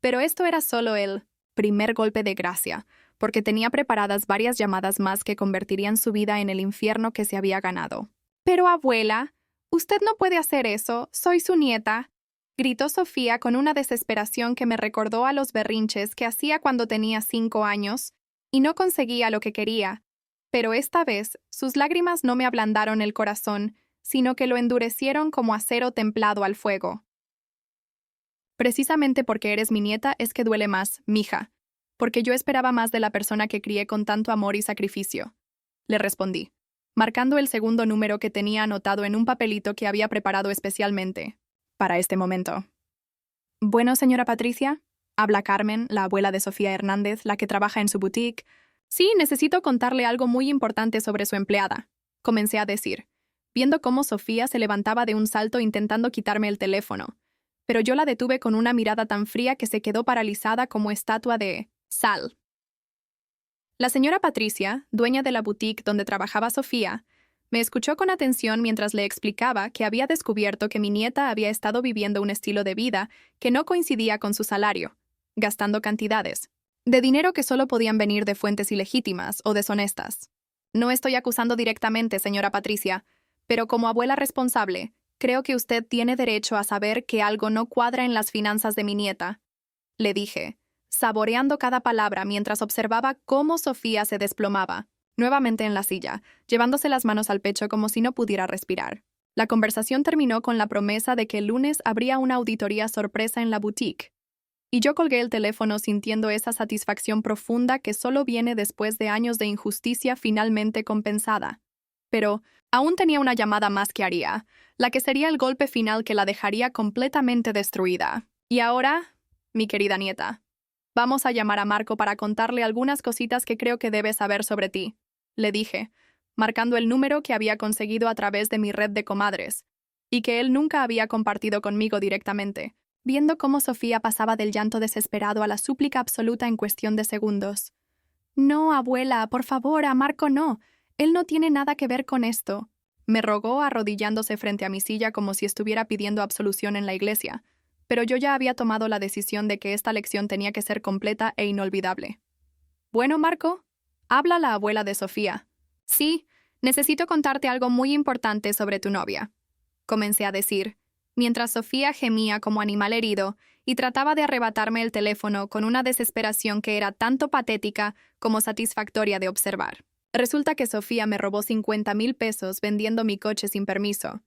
Pero esto era solo el primer golpe de gracia, porque tenía preparadas varias llamadas más que convertirían su vida en el infierno que se había ganado. «Pero, abuela, usted no puede hacer eso, soy su nieta», gritó Sofía con una desesperación que me recordó a los berrinches que hacía cuando tenía 5 años y no conseguía lo que quería. Pero esta vez, sus lágrimas no me ablandaron el corazón, sino que lo endurecieron como acero templado al fuego. Precisamente porque eres mi nieta es que duele más, mija, porque yo esperaba más de la persona que crié con tanto amor y sacrificio. Le respondí, marcando el segundo número que tenía anotado en un papelito que había preparado especialmente para este momento. Bueno, señora Patricia, habla Carmen, la abuela de Sofía Hernández, la que trabaja en su boutique. Sí, necesito contarle algo muy importante sobre su empleada, comencé a decir, viendo cómo Sofía se levantaba de un salto intentando quitarme el teléfono, pero yo la detuve con una mirada tan fría que se quedó paralizada como estatua de sal. La señora Patricia, dueña de la boutique donde trabajaba Sofía, me escuchó con atención mientras le explicaba que había descubierto que mi nieta había estado viviendo un estilo de vida que no coincidía con su salario, gastando cantidades de dinero que solo podían venir de fuentes ilegítimas o deshonestas. No estoy acusando directamente, señora Patricia, pero como abuela responsable, Creo que usted tiene derecho a saber que algo no cuadra en las finanzas de mi nieta, le dije, saboreando cada palabra mientras observaba cómo Sofía se desplomaba, nuevamente en la silla, llevándose las manos al pecho como si no pudiera respirar. La conversación terminó con la promesa de que el lunes habría una auditoría sorpresa en la boutique, y yo colgué el teléfono sintiendo esa satisfacción profunda que solo viene después de años de injusticia finalmente compensada. Pero aún tenía una llamada más que haría, la que sería el golpe final que la dejaría completamente destruida. Y ahora, mi querida nieta, vamos a llamar a Marco para contarle algunas cositas que creo que debe saber sobre ti, le dije, marcando el número que había conseguido a través de mi red de comadres, y que él nunca había compartido conmigo directamente, viendo cómo Sofía pasaba del llanto desesperado a la súplica absoluta en cuestión de segundos. No, abuela, por favor, a Marco no. Él no tiene nada que ver con esto, me rogó arrodillándose frente a mi silla como si estuviera pidiendo absolución en la iglesia, pero yo ya había tomado la decisión de que esta lección tenía que ser completa e inolvidable. Bueno, Marco, habla la abuela de Sofía. Sí, necesito contarte algo muy importante sobre tu novia, comencé a decir, mientras Sofía gemía como animal herido y trataba de arrebatarme el teléfono con una desesperación que era tanto patética como satisfactoria de observar. Resulta que Sofía me robó 50,000 pesos vendiendo mi coche sin permiso,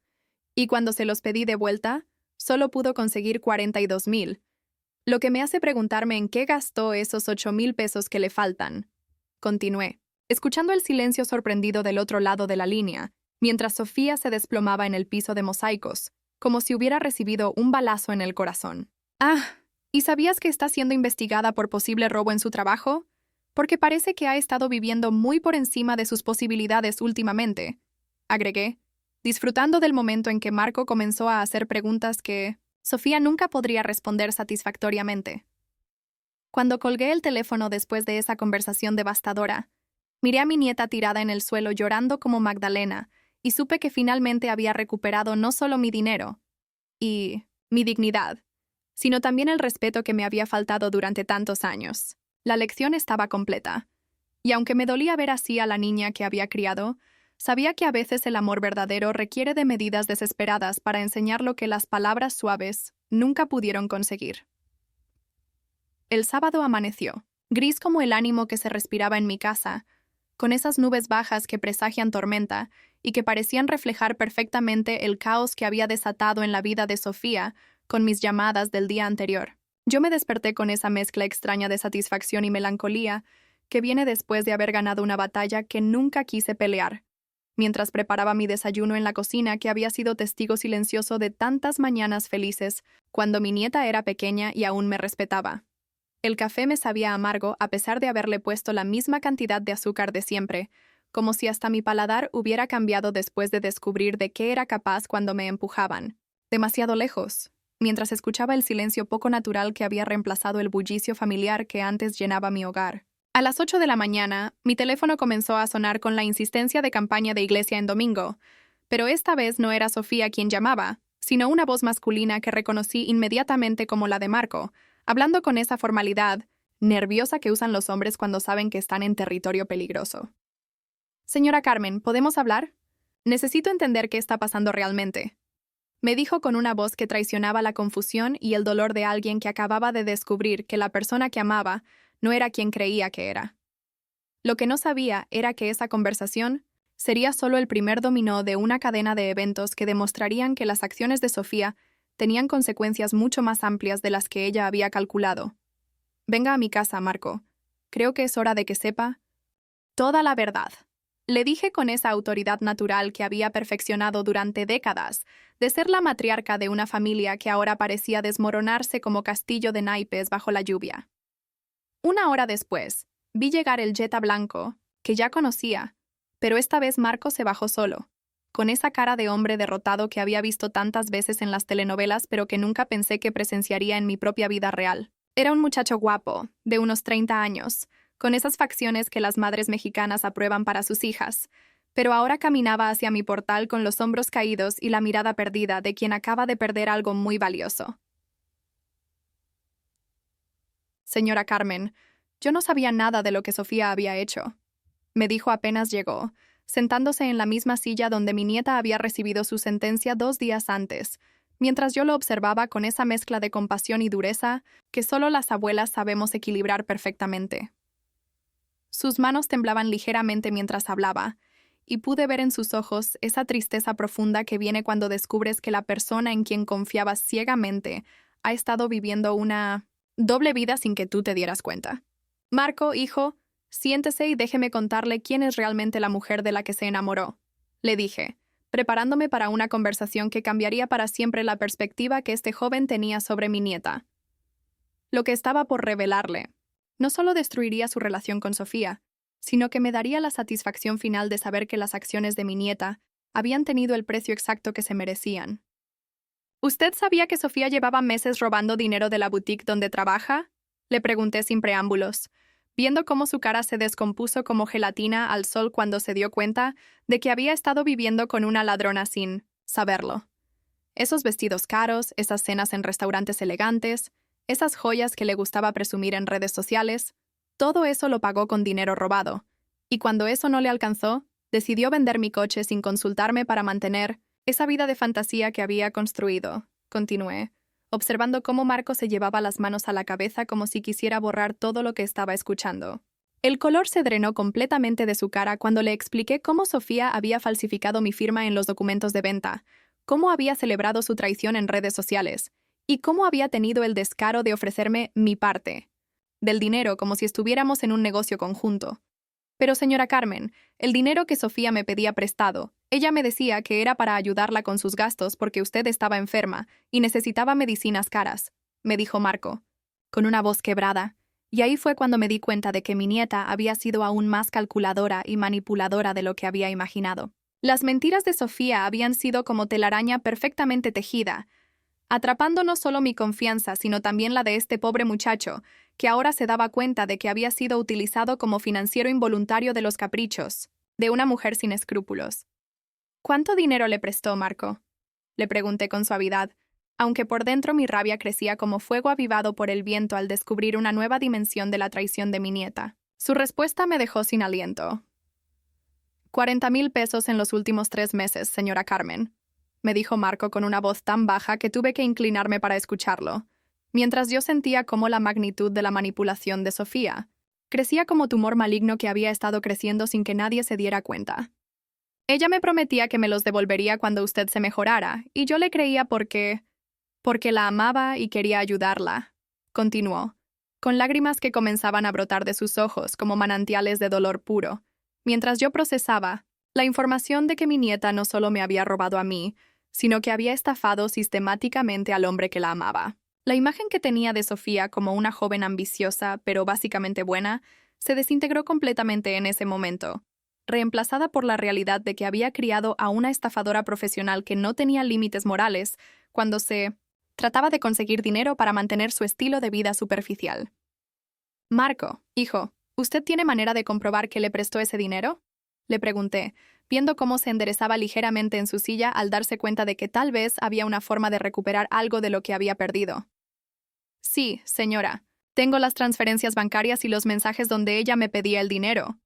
y cuando se los pedí de vuelta, solo pudo conseguir 42,000, lo que me hace preguntarme en qué gastó esos 8,000 pesos que le faltan. Continué, escuchando el silencio sorprendido del otro lado de la línea, mientras Sofía se desplomaba en el piso de mosaicos, como si hubiera recibido un balazo en el corazón. Ah, ¿y sabías que está siendo investigada por posible robo en su trabajo? Porque parece que ha estado viviendo muy por encima de sus posibilidades últimamente, agregué, disfrutando del momento en que Marco comenzó a hacer preguntas que Sofía nunca podría responder satisfactoriamente. Cuando colgué el teléfono después de esa conversación devastadora, miré a mi nieta tirada en el suelo llorando como Magdalena y supe que finalmente había recuperado no solo mi dinero y mi dignidad, sino también el respeto que me había faltado durante tantos años. La lección estaba completa, y aunque me dolía ver así a la niña que había criado, sabía que a veces el amor verdadero requiere de medidas desesperadas para enseñar lo que las palabras suaves nunca pudieron conseguir. El sábado amaneció, gris como el ánimo que se respiraba en mi casa, con esas nubes bajas que presagian tormenta y que parecían reflejar perfectamente el caos que había desatado en la vida de Sofía con mis llamadas del día anterior. Yo me desperté con esa mezcla extraña de satisfacción y melancolía que viene después de haber ganado una batalla que nunca quise pelear, mientras preparaba mi desayuno en la cocina que había sido testigo silencioso de tantas mañanas felices cuando mi nieta era pequeña y aún me respetaba. El café me sabía amargo a pesar de haberle puesto la misma cantidad de azúcar de siempre, como si hasta mi paladar hubiera cambiado después de descubrir de qué era capaz cuando me empujaban. Demasiado lejos, mientras escuchaba el silencio poco natural que había reemplazado el bullicio familiar que antes llenaba mi hogar. A las 8 de la mañana, mi teléfono comenzó a sonar con la insistencia de campaña de iglesia en domingo, pero esta vez no era Sofía quien llamaba, sino una voz masculina que reconocí inmediatamente como la de Marco, hablando con esa formalidad nerviosa que usan los hombres cuando saben que están en territorio peligroso. Señora Carmen, ¿podemos hablar? Necesito entender qué está pasando realmente, me dijo con una voz que traicionaba la confusión y el dolor de alguien que acababa de descubrir que la persona que amaba no era quien creía que era. Lo que no sabía era que esa conversación sería solo el primer dominó de una cadena de eventos que demostrarían que las acciones de Sofía tenían consecuencias mucho más amplias de las que ella había calculado. Venga a mi casa, Marco. Creo que es hora de que sepa toda la verdad. Le dije con esa autoridad natural que había perfeccionado durante décadas, de ser la matriarca de una familia que ahora parecía desmoronarse como castillo de naipes bajo la lluvia. Una hora después, vi llegar el Jetta blanco, que ya conocía, pero esta vez Marco se bajó solo, con esa cara de hombre derrotado que había visto tantas veces en las telenovelas pero que nunca pensé que presenciaría en mi propia vida real. Era un muchacho guapo, de unos 30 años, con esas facciones que las madres mexicanas aprueban para sus hijas, pero ahora caminaba hacia mi portal con los hombros caídos y la mirada perdida de quien acaba de perder algo muy valioso. Señora Carmen, yo no sabía nada de lo que Sofía había hecho, me dijo apenas llegó, sentándose en la misma silla donde mi nieta había recibido su sentencia 2 días antes, mientras yo lo observaba con esa mezcla de compasión y dureza que solo las abuelas sabemos equilibrar perfectamente. Sus manos temblaban ligeramente mientras hablaba, y pude ver en sus ojos esa tristeza profunda que viene cuando descubres que la persona en quien confiabas ciegamente ha estado viviendo una doble vida sin que tú te dieras cuenta. Marco, hijo, siéntese y déjeme contarle quién es realmente la mujer de la que se enamoró, le dije, preparándome para una conversación que cambiaría para siempre la perspectiva que este joven tenía sobre mi nieta. Lo que estaba por revelarle no solo destruiría su relación con Sofía, sino que me daría la satisfacción final de saber que las acciones de mi nieta habían tenido el precio exacto que se merecían. ¿Usted sabía que Sofía llevaba meses robando dinero de la boutique donde trabaja? Le pregunté sin preámbulos, viendo cómo su cara se descompuso como gelatina al sol cuando se dio cuenta de que había estado viviendo con una ladrona sin saberlo. Esos vestidos caros, esas cenas en restaurantes elegantes, esas joyas que le gustaba presumir en redes sociales, todo eso lo pagó con dinero robado, y cuando eso no le alcanzó, decidió vender mi coche sin consultarme para mantener esa vida de fantasía que había construido, continué, observando cómo Marco se llevaba las manos a la cabeza como si quisiera borrar todo lo que estaba escuchando. El color se drenó completamente de su cara cuando le expliqué cómo Sofía había falsificado mi firma en los documentos de venta, cómo había celebrado su traición en redes sociales, y cómo había tenido el descaro de ofrecerme mi parte del dinero como si estuviéramos en un negocio conjunto. Pero, señora Carmen, el dinero que Sofía me pedía prestado, ella me decía que era para ayudarla con sus gastos porque usted estaba enferma y necesitaba medicinas caras, me dijo Marco, con una voz quebrada, y ahí fue cuando me di cuenta de que mi nieta había sido aún más calculadora y manipuladora de lo que había imaginado. Las mentiras de Sofía habían sido como telaraña perfectamente tejida, atrapando no solo mi confianza, sino también la de este pobre muchacho, que ahora se daba cuenta de que había sido utilizado como financiero involuntario de los caprichos de una mujer sin escrúpulos. ¿Cuánto dinero le prestó Marco?, le pregunté con suavidad, aunque por dentro mi rabia crecía como fuego avivado por el viento al descubrir una nueva dimensión de la traición de mi nieta. Su respuesta me dejó sin aliento. 40,000 pesos en los últimos 3 meses, señora Carmen, me dijo Marco con una voz tan baja que tuve que inclinarme para escucharlo, mientras yo sentía cómo la magnitud de la manipulación de Sofía crecía como tumor maligno que había estado creciendo sin que nadie se diera cuenta. Ella me prometía que me los devolvería cuando usted se mejorara, y yo le creía porque la amaba y quería ayudarla, continuó, con lágrimas que comenzaban a brotar de sus ojos como manantiales de dolor puro, mientras yo procesaba la información de que mi nieta no solo me había robado a mí, sino que había estafado sistemáticamente al hombre que la amaba. La imagen que tenía de Sofía como una joven ambiciosa, pero básicamente buena, se desintegró completamente en ese momento, reemplazada por la realidad de que había criado a una estafadora profesional que no tenía límites morales cuando se trataba de conseguir dinero para mantener su estilo de vida superficial. Marco, hijo, ¿usted tiene manera de comprobar que le prestó ese dinero?, le pregunté, viendo cómo se enderezaba ligeramente en su silla al darse cuenta de que tal vez había una forma de recuperar algo de lo que había perdido. Sí, señora. Tengo las transferencias bancarias y los mensajes donde ella me pedía el dinero,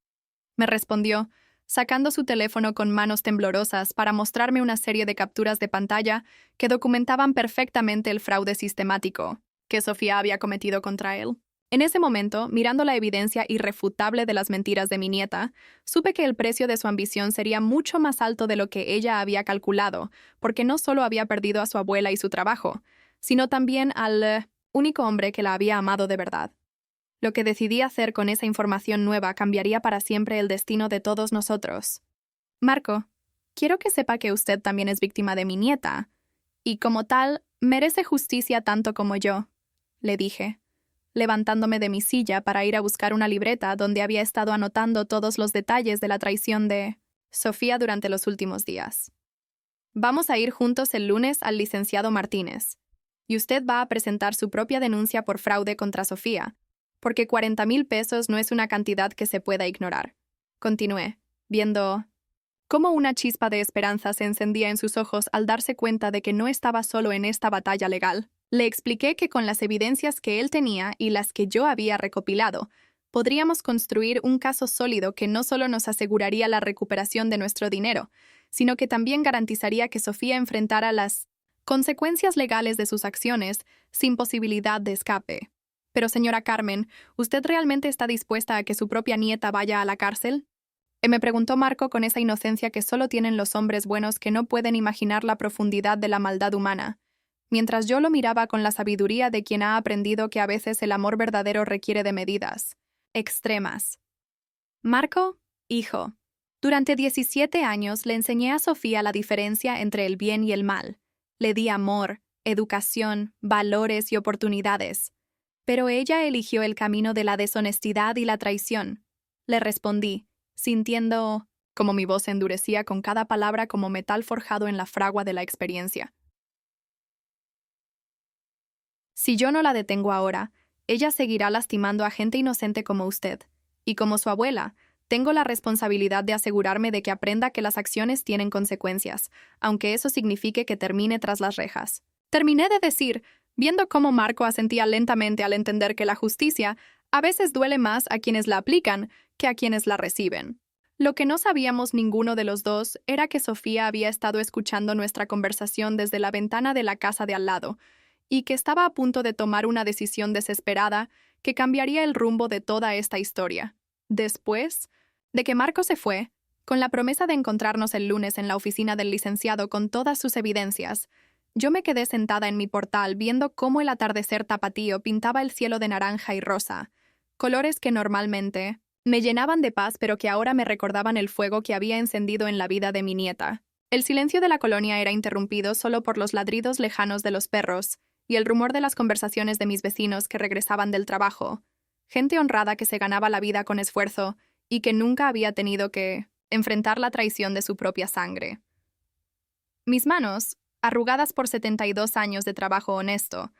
me respondió, sacando su teléfono con manos temblorosas para mostrarme una serie de capturas de pantalla que documentaban perfectamente el fraude sistemático que Sofía había cometido contra él. En ese momento, mirando la evidencia irrefutable de las mentiras de mi nieta, supe que el precio de su ambición sería mucho más alto de lo que ella había calculado, porque no solo había perdido a su abuela y su trabajo, sino también al único hombre que la había amado de verdad. Lo que decidí hacer con esa información nueva cambiaría para siempre el destino de todos nosotros. Marco, quiero que sepa que usted también es víctima de mi nieta, y como tal, merece justicia tanto como yo, le dije, levantándome de mi silla para ir a buscar una libreta donde había estado anotando todos los detalles de la traición de Sofía durante los últimos días. Vamos a ir juntos el lunes al licenciado Martínez, y usted va a presentar su propia denuncia por fraude contra Sofía, porque 40,000 pesos no es una cantidad que se pueda ignorar. Continué, viendo cómo una chispa de esperanza se encendía en sus ojos al darse cuenta de que no estaba solo en esta batalla legal. Le expliqué que con las evidencias que él tenía y las que yo había recopilado, podríamos construir un caso sólido que no solo nos aseguraría la recuperación de nuestro dinero, sino que también garantizaría que Sofía enfrentara las consecuencias legales de sus acciones sin posibilidad de escape. Pero, señora Carmen, ¿usted realmente está dispuesta a que su propia nieta vaya a la cárcel? Me preguntó Marco con esa inocencia que solo tienen los hombres buenos que no pueden imaginar la profundidad de la maldad humana, mientras yo lo miraba con la sabiduría de quien ha aprendido que a veces el amor verdadero requiere de medidas extremas. Marco, hijo, durante 17 años le enseñé a Sofía la diferencia entre el bien y el mal. Le di amor, educación, valores y oportunidades. Pero ella eligió el camino de la deshonestidad y la traición. Le respondí, sintiendo como mi voz se endurecía con cada palabra como metal forjado en la fragua de la experiencia. Si yo no la detengo ahora, ella seguirá lastimando a gente inocente como usted. Y como su abuela, tengo la responsabilidad de asegurarme de que aprenda que las acciones tienen consecuencias, aunque eso signifique que termine tras las rejas. Terminé de decir, viendo cómo Marco asentía lentamente al entender que la justicia a veces duele más a quienes la aplican que a quienes la reciben. Lo que no sabíamos ninguno de los dos era que Sofía había estado escuchando nuestra conversación desde la ventana de la casa de al lado, y que estaba a punto de tomar una decisión desesperada que cambiaría el rumbo de toda esta historia. Después de que Marco se fue, con la promesa de encontrarnos el lunes en la oficina del licenciado con todas sus evidencias, yo me quedé sentada en mi portal viendo cómo el atardecer tapatío pintaba el cielo de naranja y rosa, colores que normalmente me llenaban de paz pero que ahora me recordaban el fuego que había encendido en la vida de mi nieta. El silencio de la colonia era interrumpido solo por los ladridos lejanos de los perros y el rumor de las conversaciones de mis vecinos que regresaban del trabajo, gente honrada que se ganaba la vida con esfuerzo y que nunca había tenido que enfrentar la traición de su propia sangre. Mis manos, arrugadas por 72 años de trabajo honesto,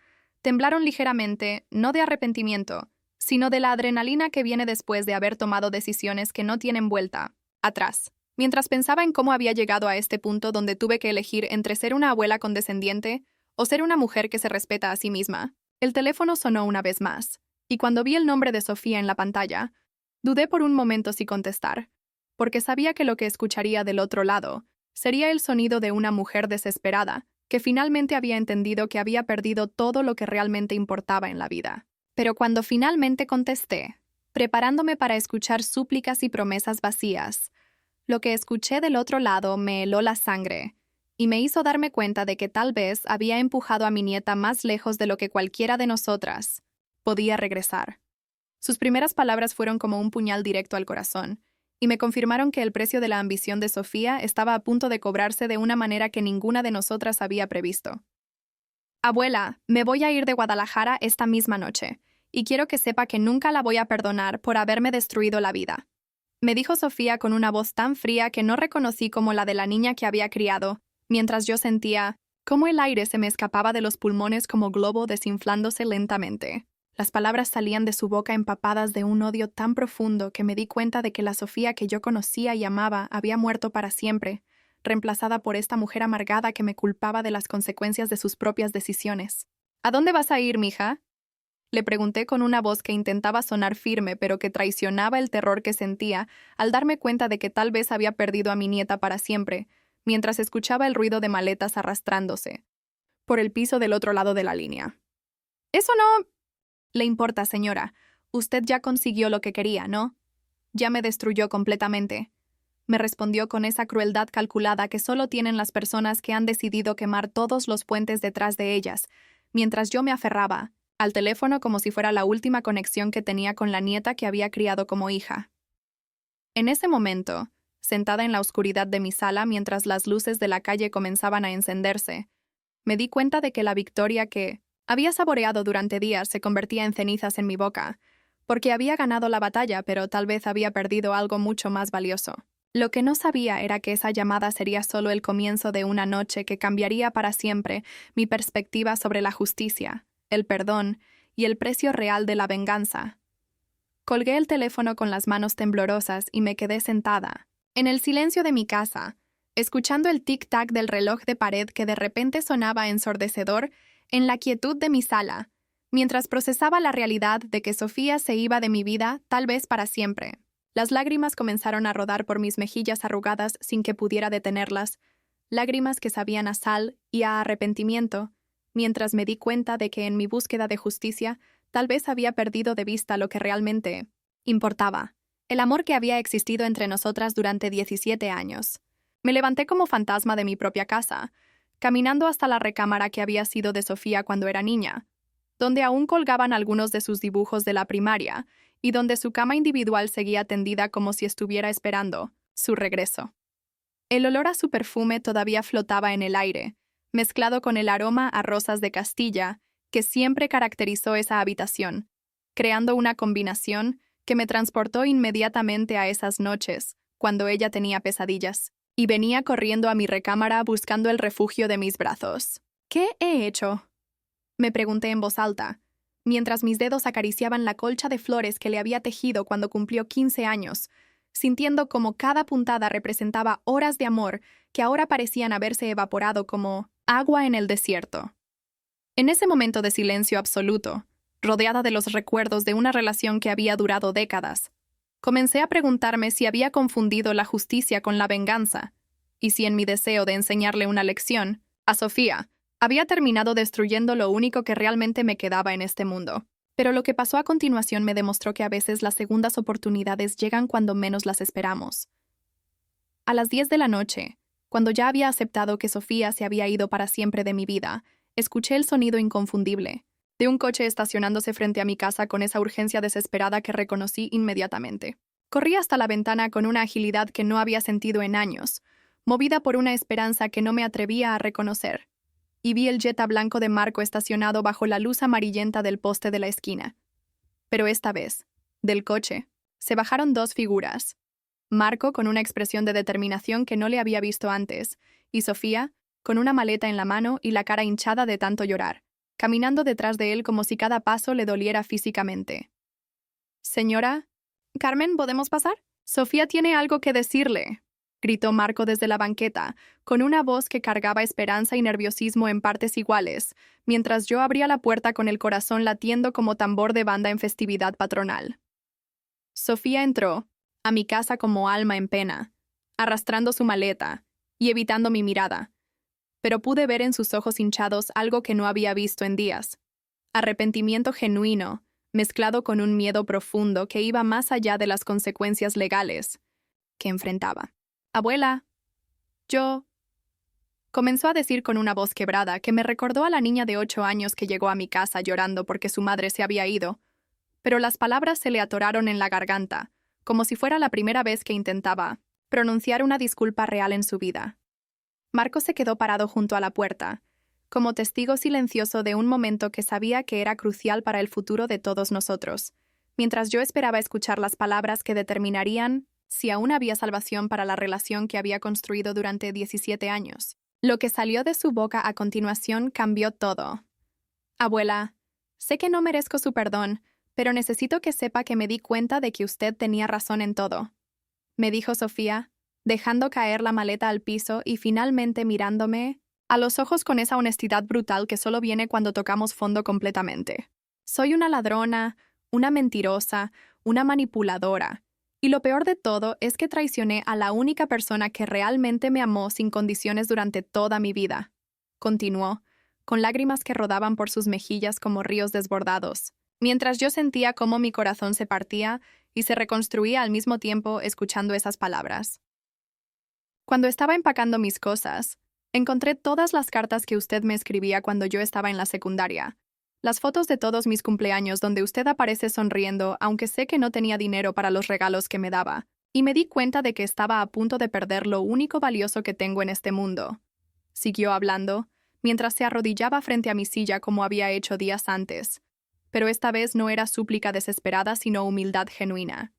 temblaron ligeramente, no de arrepentimiento, sino de la adrenalina que viene después de haber tomado decisiones que no tienen vuelta atrás. Mientras pensaba en cómo había llegado a este punto donde tuve que elegir entre ser una abuela condescendiente o ser una mujer que se respeta a sí misma, el teléfono sonó una vez más, y cuando vi el nombre de Sofía en la pantalla, dudé por un momento si contestar, porque sabía que lo que escucharía del otro lado sería el sonido de una mujer desesperada, que finalmente había entendido que había perdido todo lo que realmente importaba en la vida. Pero cuando finalmente contesté, preparándome para escuchar súplicas y promesas vacías, lo que escuché del otro lado me heló la sangre y me hizo darme cuenta de que tal vez había empujado a mi nieta más lejos de lo que cualquiera de nosotras podía regresar. Sus primeras palabras fueron como un puñal directo al corazón, y me confirmaron que el precio de la ambición de Sofía estaba a punto de cobrarse de una manera que ninguna de nosotras había previsto. Abuela, me voy a ir de Guadalajara esta misma noche, y quiero que sepa que nunca la voy a perdonar por haberme destruido la vida, me dijo Sofía con una voz tan fría que no reconocí como la de la niña que había criado, mientras yo sentía cómo el aire se me escapaba de los pulmones como globo desinflándose lentamente. Las palabras salían de su boca empapadas de un odio tan profundo que me di cuenta de que la Sofía que yo conocía y amaba había muerto para siempre, reemplazada por esta mujer amargada que me culpaba de las consecuencias de sus propias decisiones. ¿A dónde vas a ir, mija?, le pregunté con una voz que intentaba sonar firme pero que traicionaba el terror que sentía al darme cuenta de que tal vez había perdido a mi nieta para siempre, mientras escuchaba el ruido de maletas arrastrándose por el piso del otro lado de la línea. «Eso no le importa, señora. Usted ya consiguió lo que quería, ¿no? Ya me destruyó completamente», me respondió con esa crueldad calculada que solo tienen las personas que han decidido quemar todos los puentes detrás de ellas, mientras yo me aferraba al teléfono como si fuera la última conexión que tenía con la nieta que había criado como hija. En ese momento, sentada en la oscuridad de mi sala mientras las luces de la calle comenzaban a encenderse, me di cuenta de que la victoria que había saboreado durante días se convertía en cenizas en mi boca, porque había ganado la batalla pero tal vez había perdido algo mucho más valioso. Lo que no sabía era que esa llamada sería solo el comienzo de una noche que cambiaría para siempre mi perspectiva sobre la justicia, el perdón y el precio real de la venganza. Colgué el teléfono con las manos temblorosas y me quedé sentada, en el silencio de mi casa, escuchando el tic-tac del reloj de pared que de repente sonaba ensordecedor en la quietud de mi sala, mientras procesaba la realidad de que Sofía se iba de mi vida, tal vez para siempre. Las lágrimas comenzaron a rodar por mis mejillas arrugadas sin que pudiera detenerlas, lágrimas que sabían a sal y a arrepentimiento, mientras me di cuenta de que en mi búsqueda de justicia tal vez había perdido de vista lo que realmente importaba, el amor que había existido entre nosotras durante 17 años. Me levanté como fantasma de mi propia casa, caminando hasta la recámara que había sido de Sofía cuando era niña, donde aún colgaban algunos de sus dibujos de la primaria y donde su cama individual seguía tendida como si estuviera esperando su regreso. El olor a su perfume todavía flotaba en el aire, mezclado con el aroma a rosas de Castilla que siempre caracterizó esa habitación, creando una combinación que me transportó inmediatamente a esas noches, cuando ella tenía pesadillas, y venía corriendo a mi recámara buscando el refugio de mis brazos. ¿Qué he hecho?, me pregunté en voz alta, mientras mis dedos acariciaban la colcha de flores que le había tejido cuando cumplió 15 años, sintiendo como cada puntada representaba horas de amor que ahora parecían haberse evaporado como agua en el desierto. En ese momento de silencio absoluto, rodeada de los recuerdos de una relación que había durado décadas, comencé a preguntarme si había confundido la justicia con la venganza, y si en mi deseo de enseñarle una lección a Sofía, había terminado destruyendo lo único que realmente me quedaba en este mundo. Pero lo que pasó a continuación me demostró que a veces las segundas oportunidades llegan cuando menos las esperamos. A las 10 de la noche, cuando ya había aceptado que Sofía se había ido para siempre de mi vida, escuché el sonido inconfundible de un coche estacionándose frente a mi casa con esa urgencia desesperada que reconocí inmediatamente. Corrí hasta la ventana con una agilidad que no había sentido en años, movida por una esperanza que no me atrevía a reconocer, y vi el Jetta blanco de Marco estacionado bajo la luz amarillenta del poste de la esquina. Pero esta vez, del coche, se bajaron dos figuras. Marco con una expresión de determinación que no le había visto antes, y Sofía, con una maleta en la mano y la cara hinchada de tanto llorar, caminando detrás de él como si cada paso le doliera físicamente. «Señora, Carmen, ¿podemos pasar? Sofía tiene algo que decirle», gritó Marco desde la banqueta, con una voz que cargaba esperanza y nerviosismo en partes iguales, mientras yo abría la puerta con el corazón latiendo como tambor de banda en festividad patronal. Sofía entró a mi casa como alma en pena, arrastrando su maleta y evitando mi mirada, pero pude ver en sus ojos hinchados algo que no había visto en días: arrepentimiento genuino, mezclado con un miedo profundo que iba más allá de las consecuencias legales que enfrentaba. «Abuela, yo», comenzó a decir con una voz quebrada que me recordó a la niña de 8 años que llegó a mi casa llorando porque su madre se había ido, pero las palabras se le atoraron en la garganta, como si fuera la primera vez que intentaba pronunciar una disculpa real en su vida. Marco se quedó parado junto a la puerta, como testigo silencioso de un momento que sabía que era crucial para el futuro de todos nosotros, mientras yo esperaba escuchar las palabras que determinarían si aún había salvación para la relación que había construido durante 17 años. Lo que salió de su boca a continuación cambió todo. «Abuela, sé que no merezco su perdón, pero necesito que sepa que me di cuenta de que usted tenía razón en todo», me dijo Sofía, dejando caer la maleta al piso y finalmente mirándome a los ojos con esa honestidad brutal que solo viene cuando tocamos fondo completamente. «Soy una ladrona, una mentirosa, una manipuladora. Y lo peor de todo es que traicioné a la única persona que realmente me amó sin condiciones durante toda mi vida», continuó, con lágrimas que rodaban por sus mejillas como ríos desbordados, mientras yo sentía cómo mi corazón se partía y se reconstruía al mismo tiempo escuchando esas palabras. «Cuando estaba empacando mis cosas, encontré todas las cartas que usted me escribía cuando yo estaba en la secundaria. Las fotos de todos mis cumpleaños donde usted aparece sonriendo, aunque sé que no tenía dinero para los regalos que me daba, y me di cuenta de que estaba a punto de perder lo único valioso que tengo en este mundo», siguió hablando, mientras se arrodillaba frente a mi silla como había hecho días antes, pero esta vez no era súplica desesperada sino humildad genuina.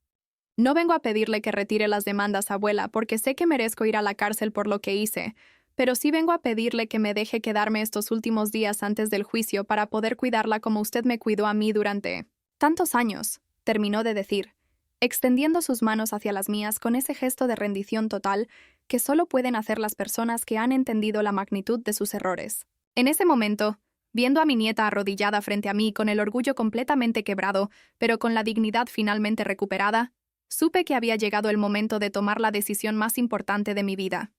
«No vengo a pedirle que retire las demandas, abuela, porque sé que merezco ir a la cárcel por lo que hice, pero sí vengo a pedirle que me deje quedarme estos últimos días antes del juicio para poder cuidarla como usted me cuidó a mí durante tantos años», terminó de decir, extendiendo sus manos hacia las mías con ese gesto de rendición total que solo pueden hacer las personas que han entendido la magnitud de sus errores. En ese momento, Viendo a mi nieta arrodillada frente a mí con el orgullo completamente quebrado, pero con la dignidad finalmente recuperada, supe que había llegado el momento de tomar la decisión más importante de mi vida.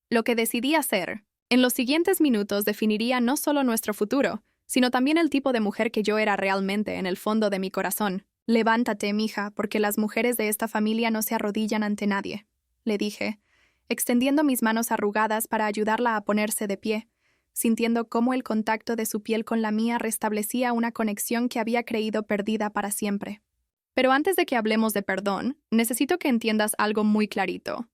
Lo que decidí hacer, en los siguientes minutos definiría no solo nuestro futuro, sino también el tipo de mujer que yo era realmente en el fondo de mi corazón. «Levántate, mija, porque las mujeres de esta familia no se arrodillan ante nadie», le dije, extendiendo mis manos arrugadas para ayudarla a ponerse de pie, sintiendo cómo el contacto de su piel con la mía restablecía una conexión que había creído perdida para siempre. Pero antes de que hablemos de perdón, necesito que entiendas algo muy clarito.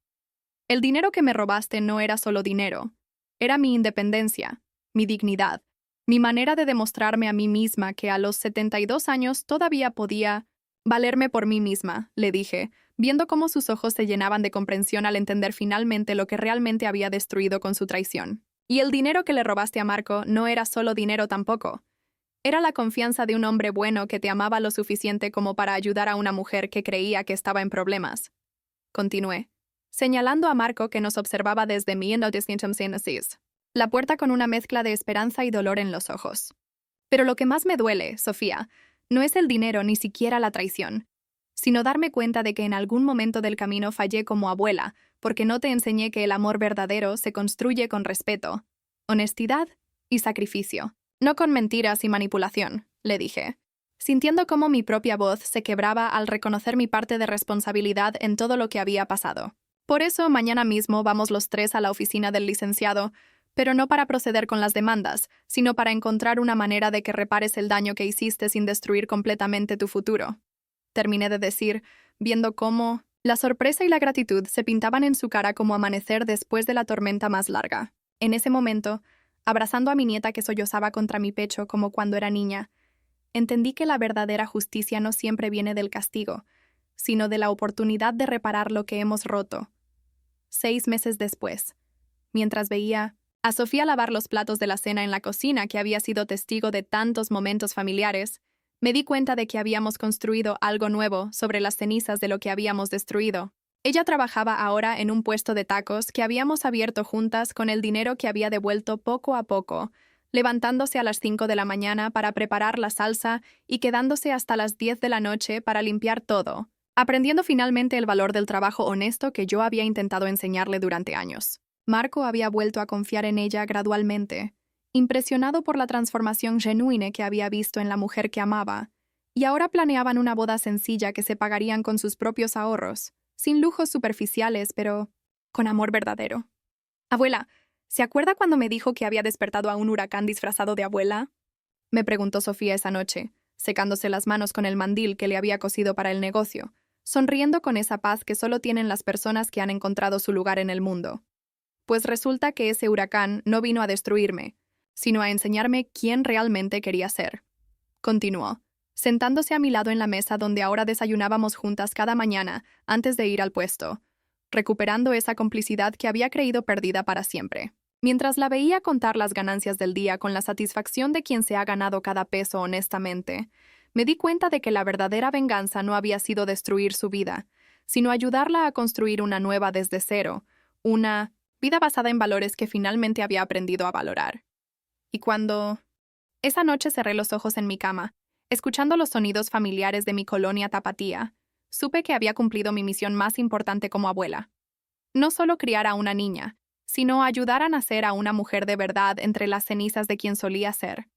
El dinero que me robaste no era solo dinero, era mi independencia, mi dignidad, mi manera de demostrarme a mí misma que a los 72 años todavía podía valerme por mí misma, le dije, viendo cómo sus ojos se llenaban de comprensión al entender finalmente lo que realmente había destruido con su traición. Y el dinero que le robaste a Marco no era solo dinero tampoco. Era la confianza de un hombre bueno que te amaba lo suficiente como para ayudar a una mujer que creía que estaba en problemas. Continué, señalando a Marco que nos observaba desde mí en la puerta con una mezcla de esperanza y dolor en los ojos. Pero lo que más me duele, Sofía, no es el dinero ni siquiera la traición, sino darme cuenta de que en algún momento del camino fallé como abuela, porque no te enseñé que el amor verdadero se construye con respeto, honestidad y sacrificio, no con mentiras y manipulación, le dije, sintiendo cómo mi propia voz se quebraba al reconocer mi parte de responsabilidad en todo lo que había pasado. Por eso, mañana mismo vamos los tres a la oficina del licenciado, pero no para proceder con las demandas, sino para encontrar una manera de que repares el daño que hiciste sin destruir completamente tu futuro. Terminé de decir, viendo cómo la sorpresa y la gratitud se pintaban en su cara como amanecer después de la tormenta más larga. En ese momento, abrazando a mi nieta que sollozaba contra mi pecho como cuando era niña, entendí que la verdadera justicia no siempre viene del castigo, sino de la oportunidad de reparar lo que hemos roto. 6 meses después, mientras veía a Sofía lavar los platos de la cena en la cocina que había sido testigo de tantos momentos familiares, me di cuenta de que habíamos construido algo nuevo sobre las cenizas de lo que habíamos destruido. Ella trabajaba ahora en un puesto de tacos que habíamos abierto juntas con el dinero que había devuelto poco a poco, levantándose a las 5 de la mañana para preparar la salsa y quedándose hasta las 10 de la noche para limpiar todo, aprendiendo finalmente el valor del trabajo honesto que yo había intentado enseñarle durante años. Marco había vuelto a confiar en ella gradualmente, impresionado por la transformación genuina que había visto en la mujer que amaba, y ahora planeaban una boda sencilla que se pagarían con sus propios ahorros, sin lujos superficiales, pero con amor verdadero. «Abuela, ¿se acuerda cuando me dijo que había despertado a un huracán disfrazado de abuela?», me preguntó Sofía esa noche, secándose las manos con el mandil que le había cosido para el negocio, sonriendo con esa paz que solo tienen las personas que han encontrado su lugar en el mundo. Pues resulta que ese huracán no vino a destruirme, sino a enseñarme quién realmente quería ser. Continuó, sentándose a mi lado en la mesa donde ahora desayunábamos juntas cada mañana antes de ir al puesto, recuperando esa complicidad que había creído perdida para siempre. Mientras la veía contar las ganancias del día con la satisfacción de quien se ha ganado cada peso honestamente, me di cuenta de que la verdadera venganza no había sido destruir su vida, sino ayudarla a construir una nueva desde cero, una vida basada en valores que finalmente había aprendido a valorar. Y cuando esa noche cerré los ojos en mi cama, escuchando los sonidos familiares de mi colonia tapatía, supe que había cumplido mi misión más importante como abuela. No solo criar a una niña, sino ayudar a nacer a una mujer de verdad entre las cenizas de quien solía ser.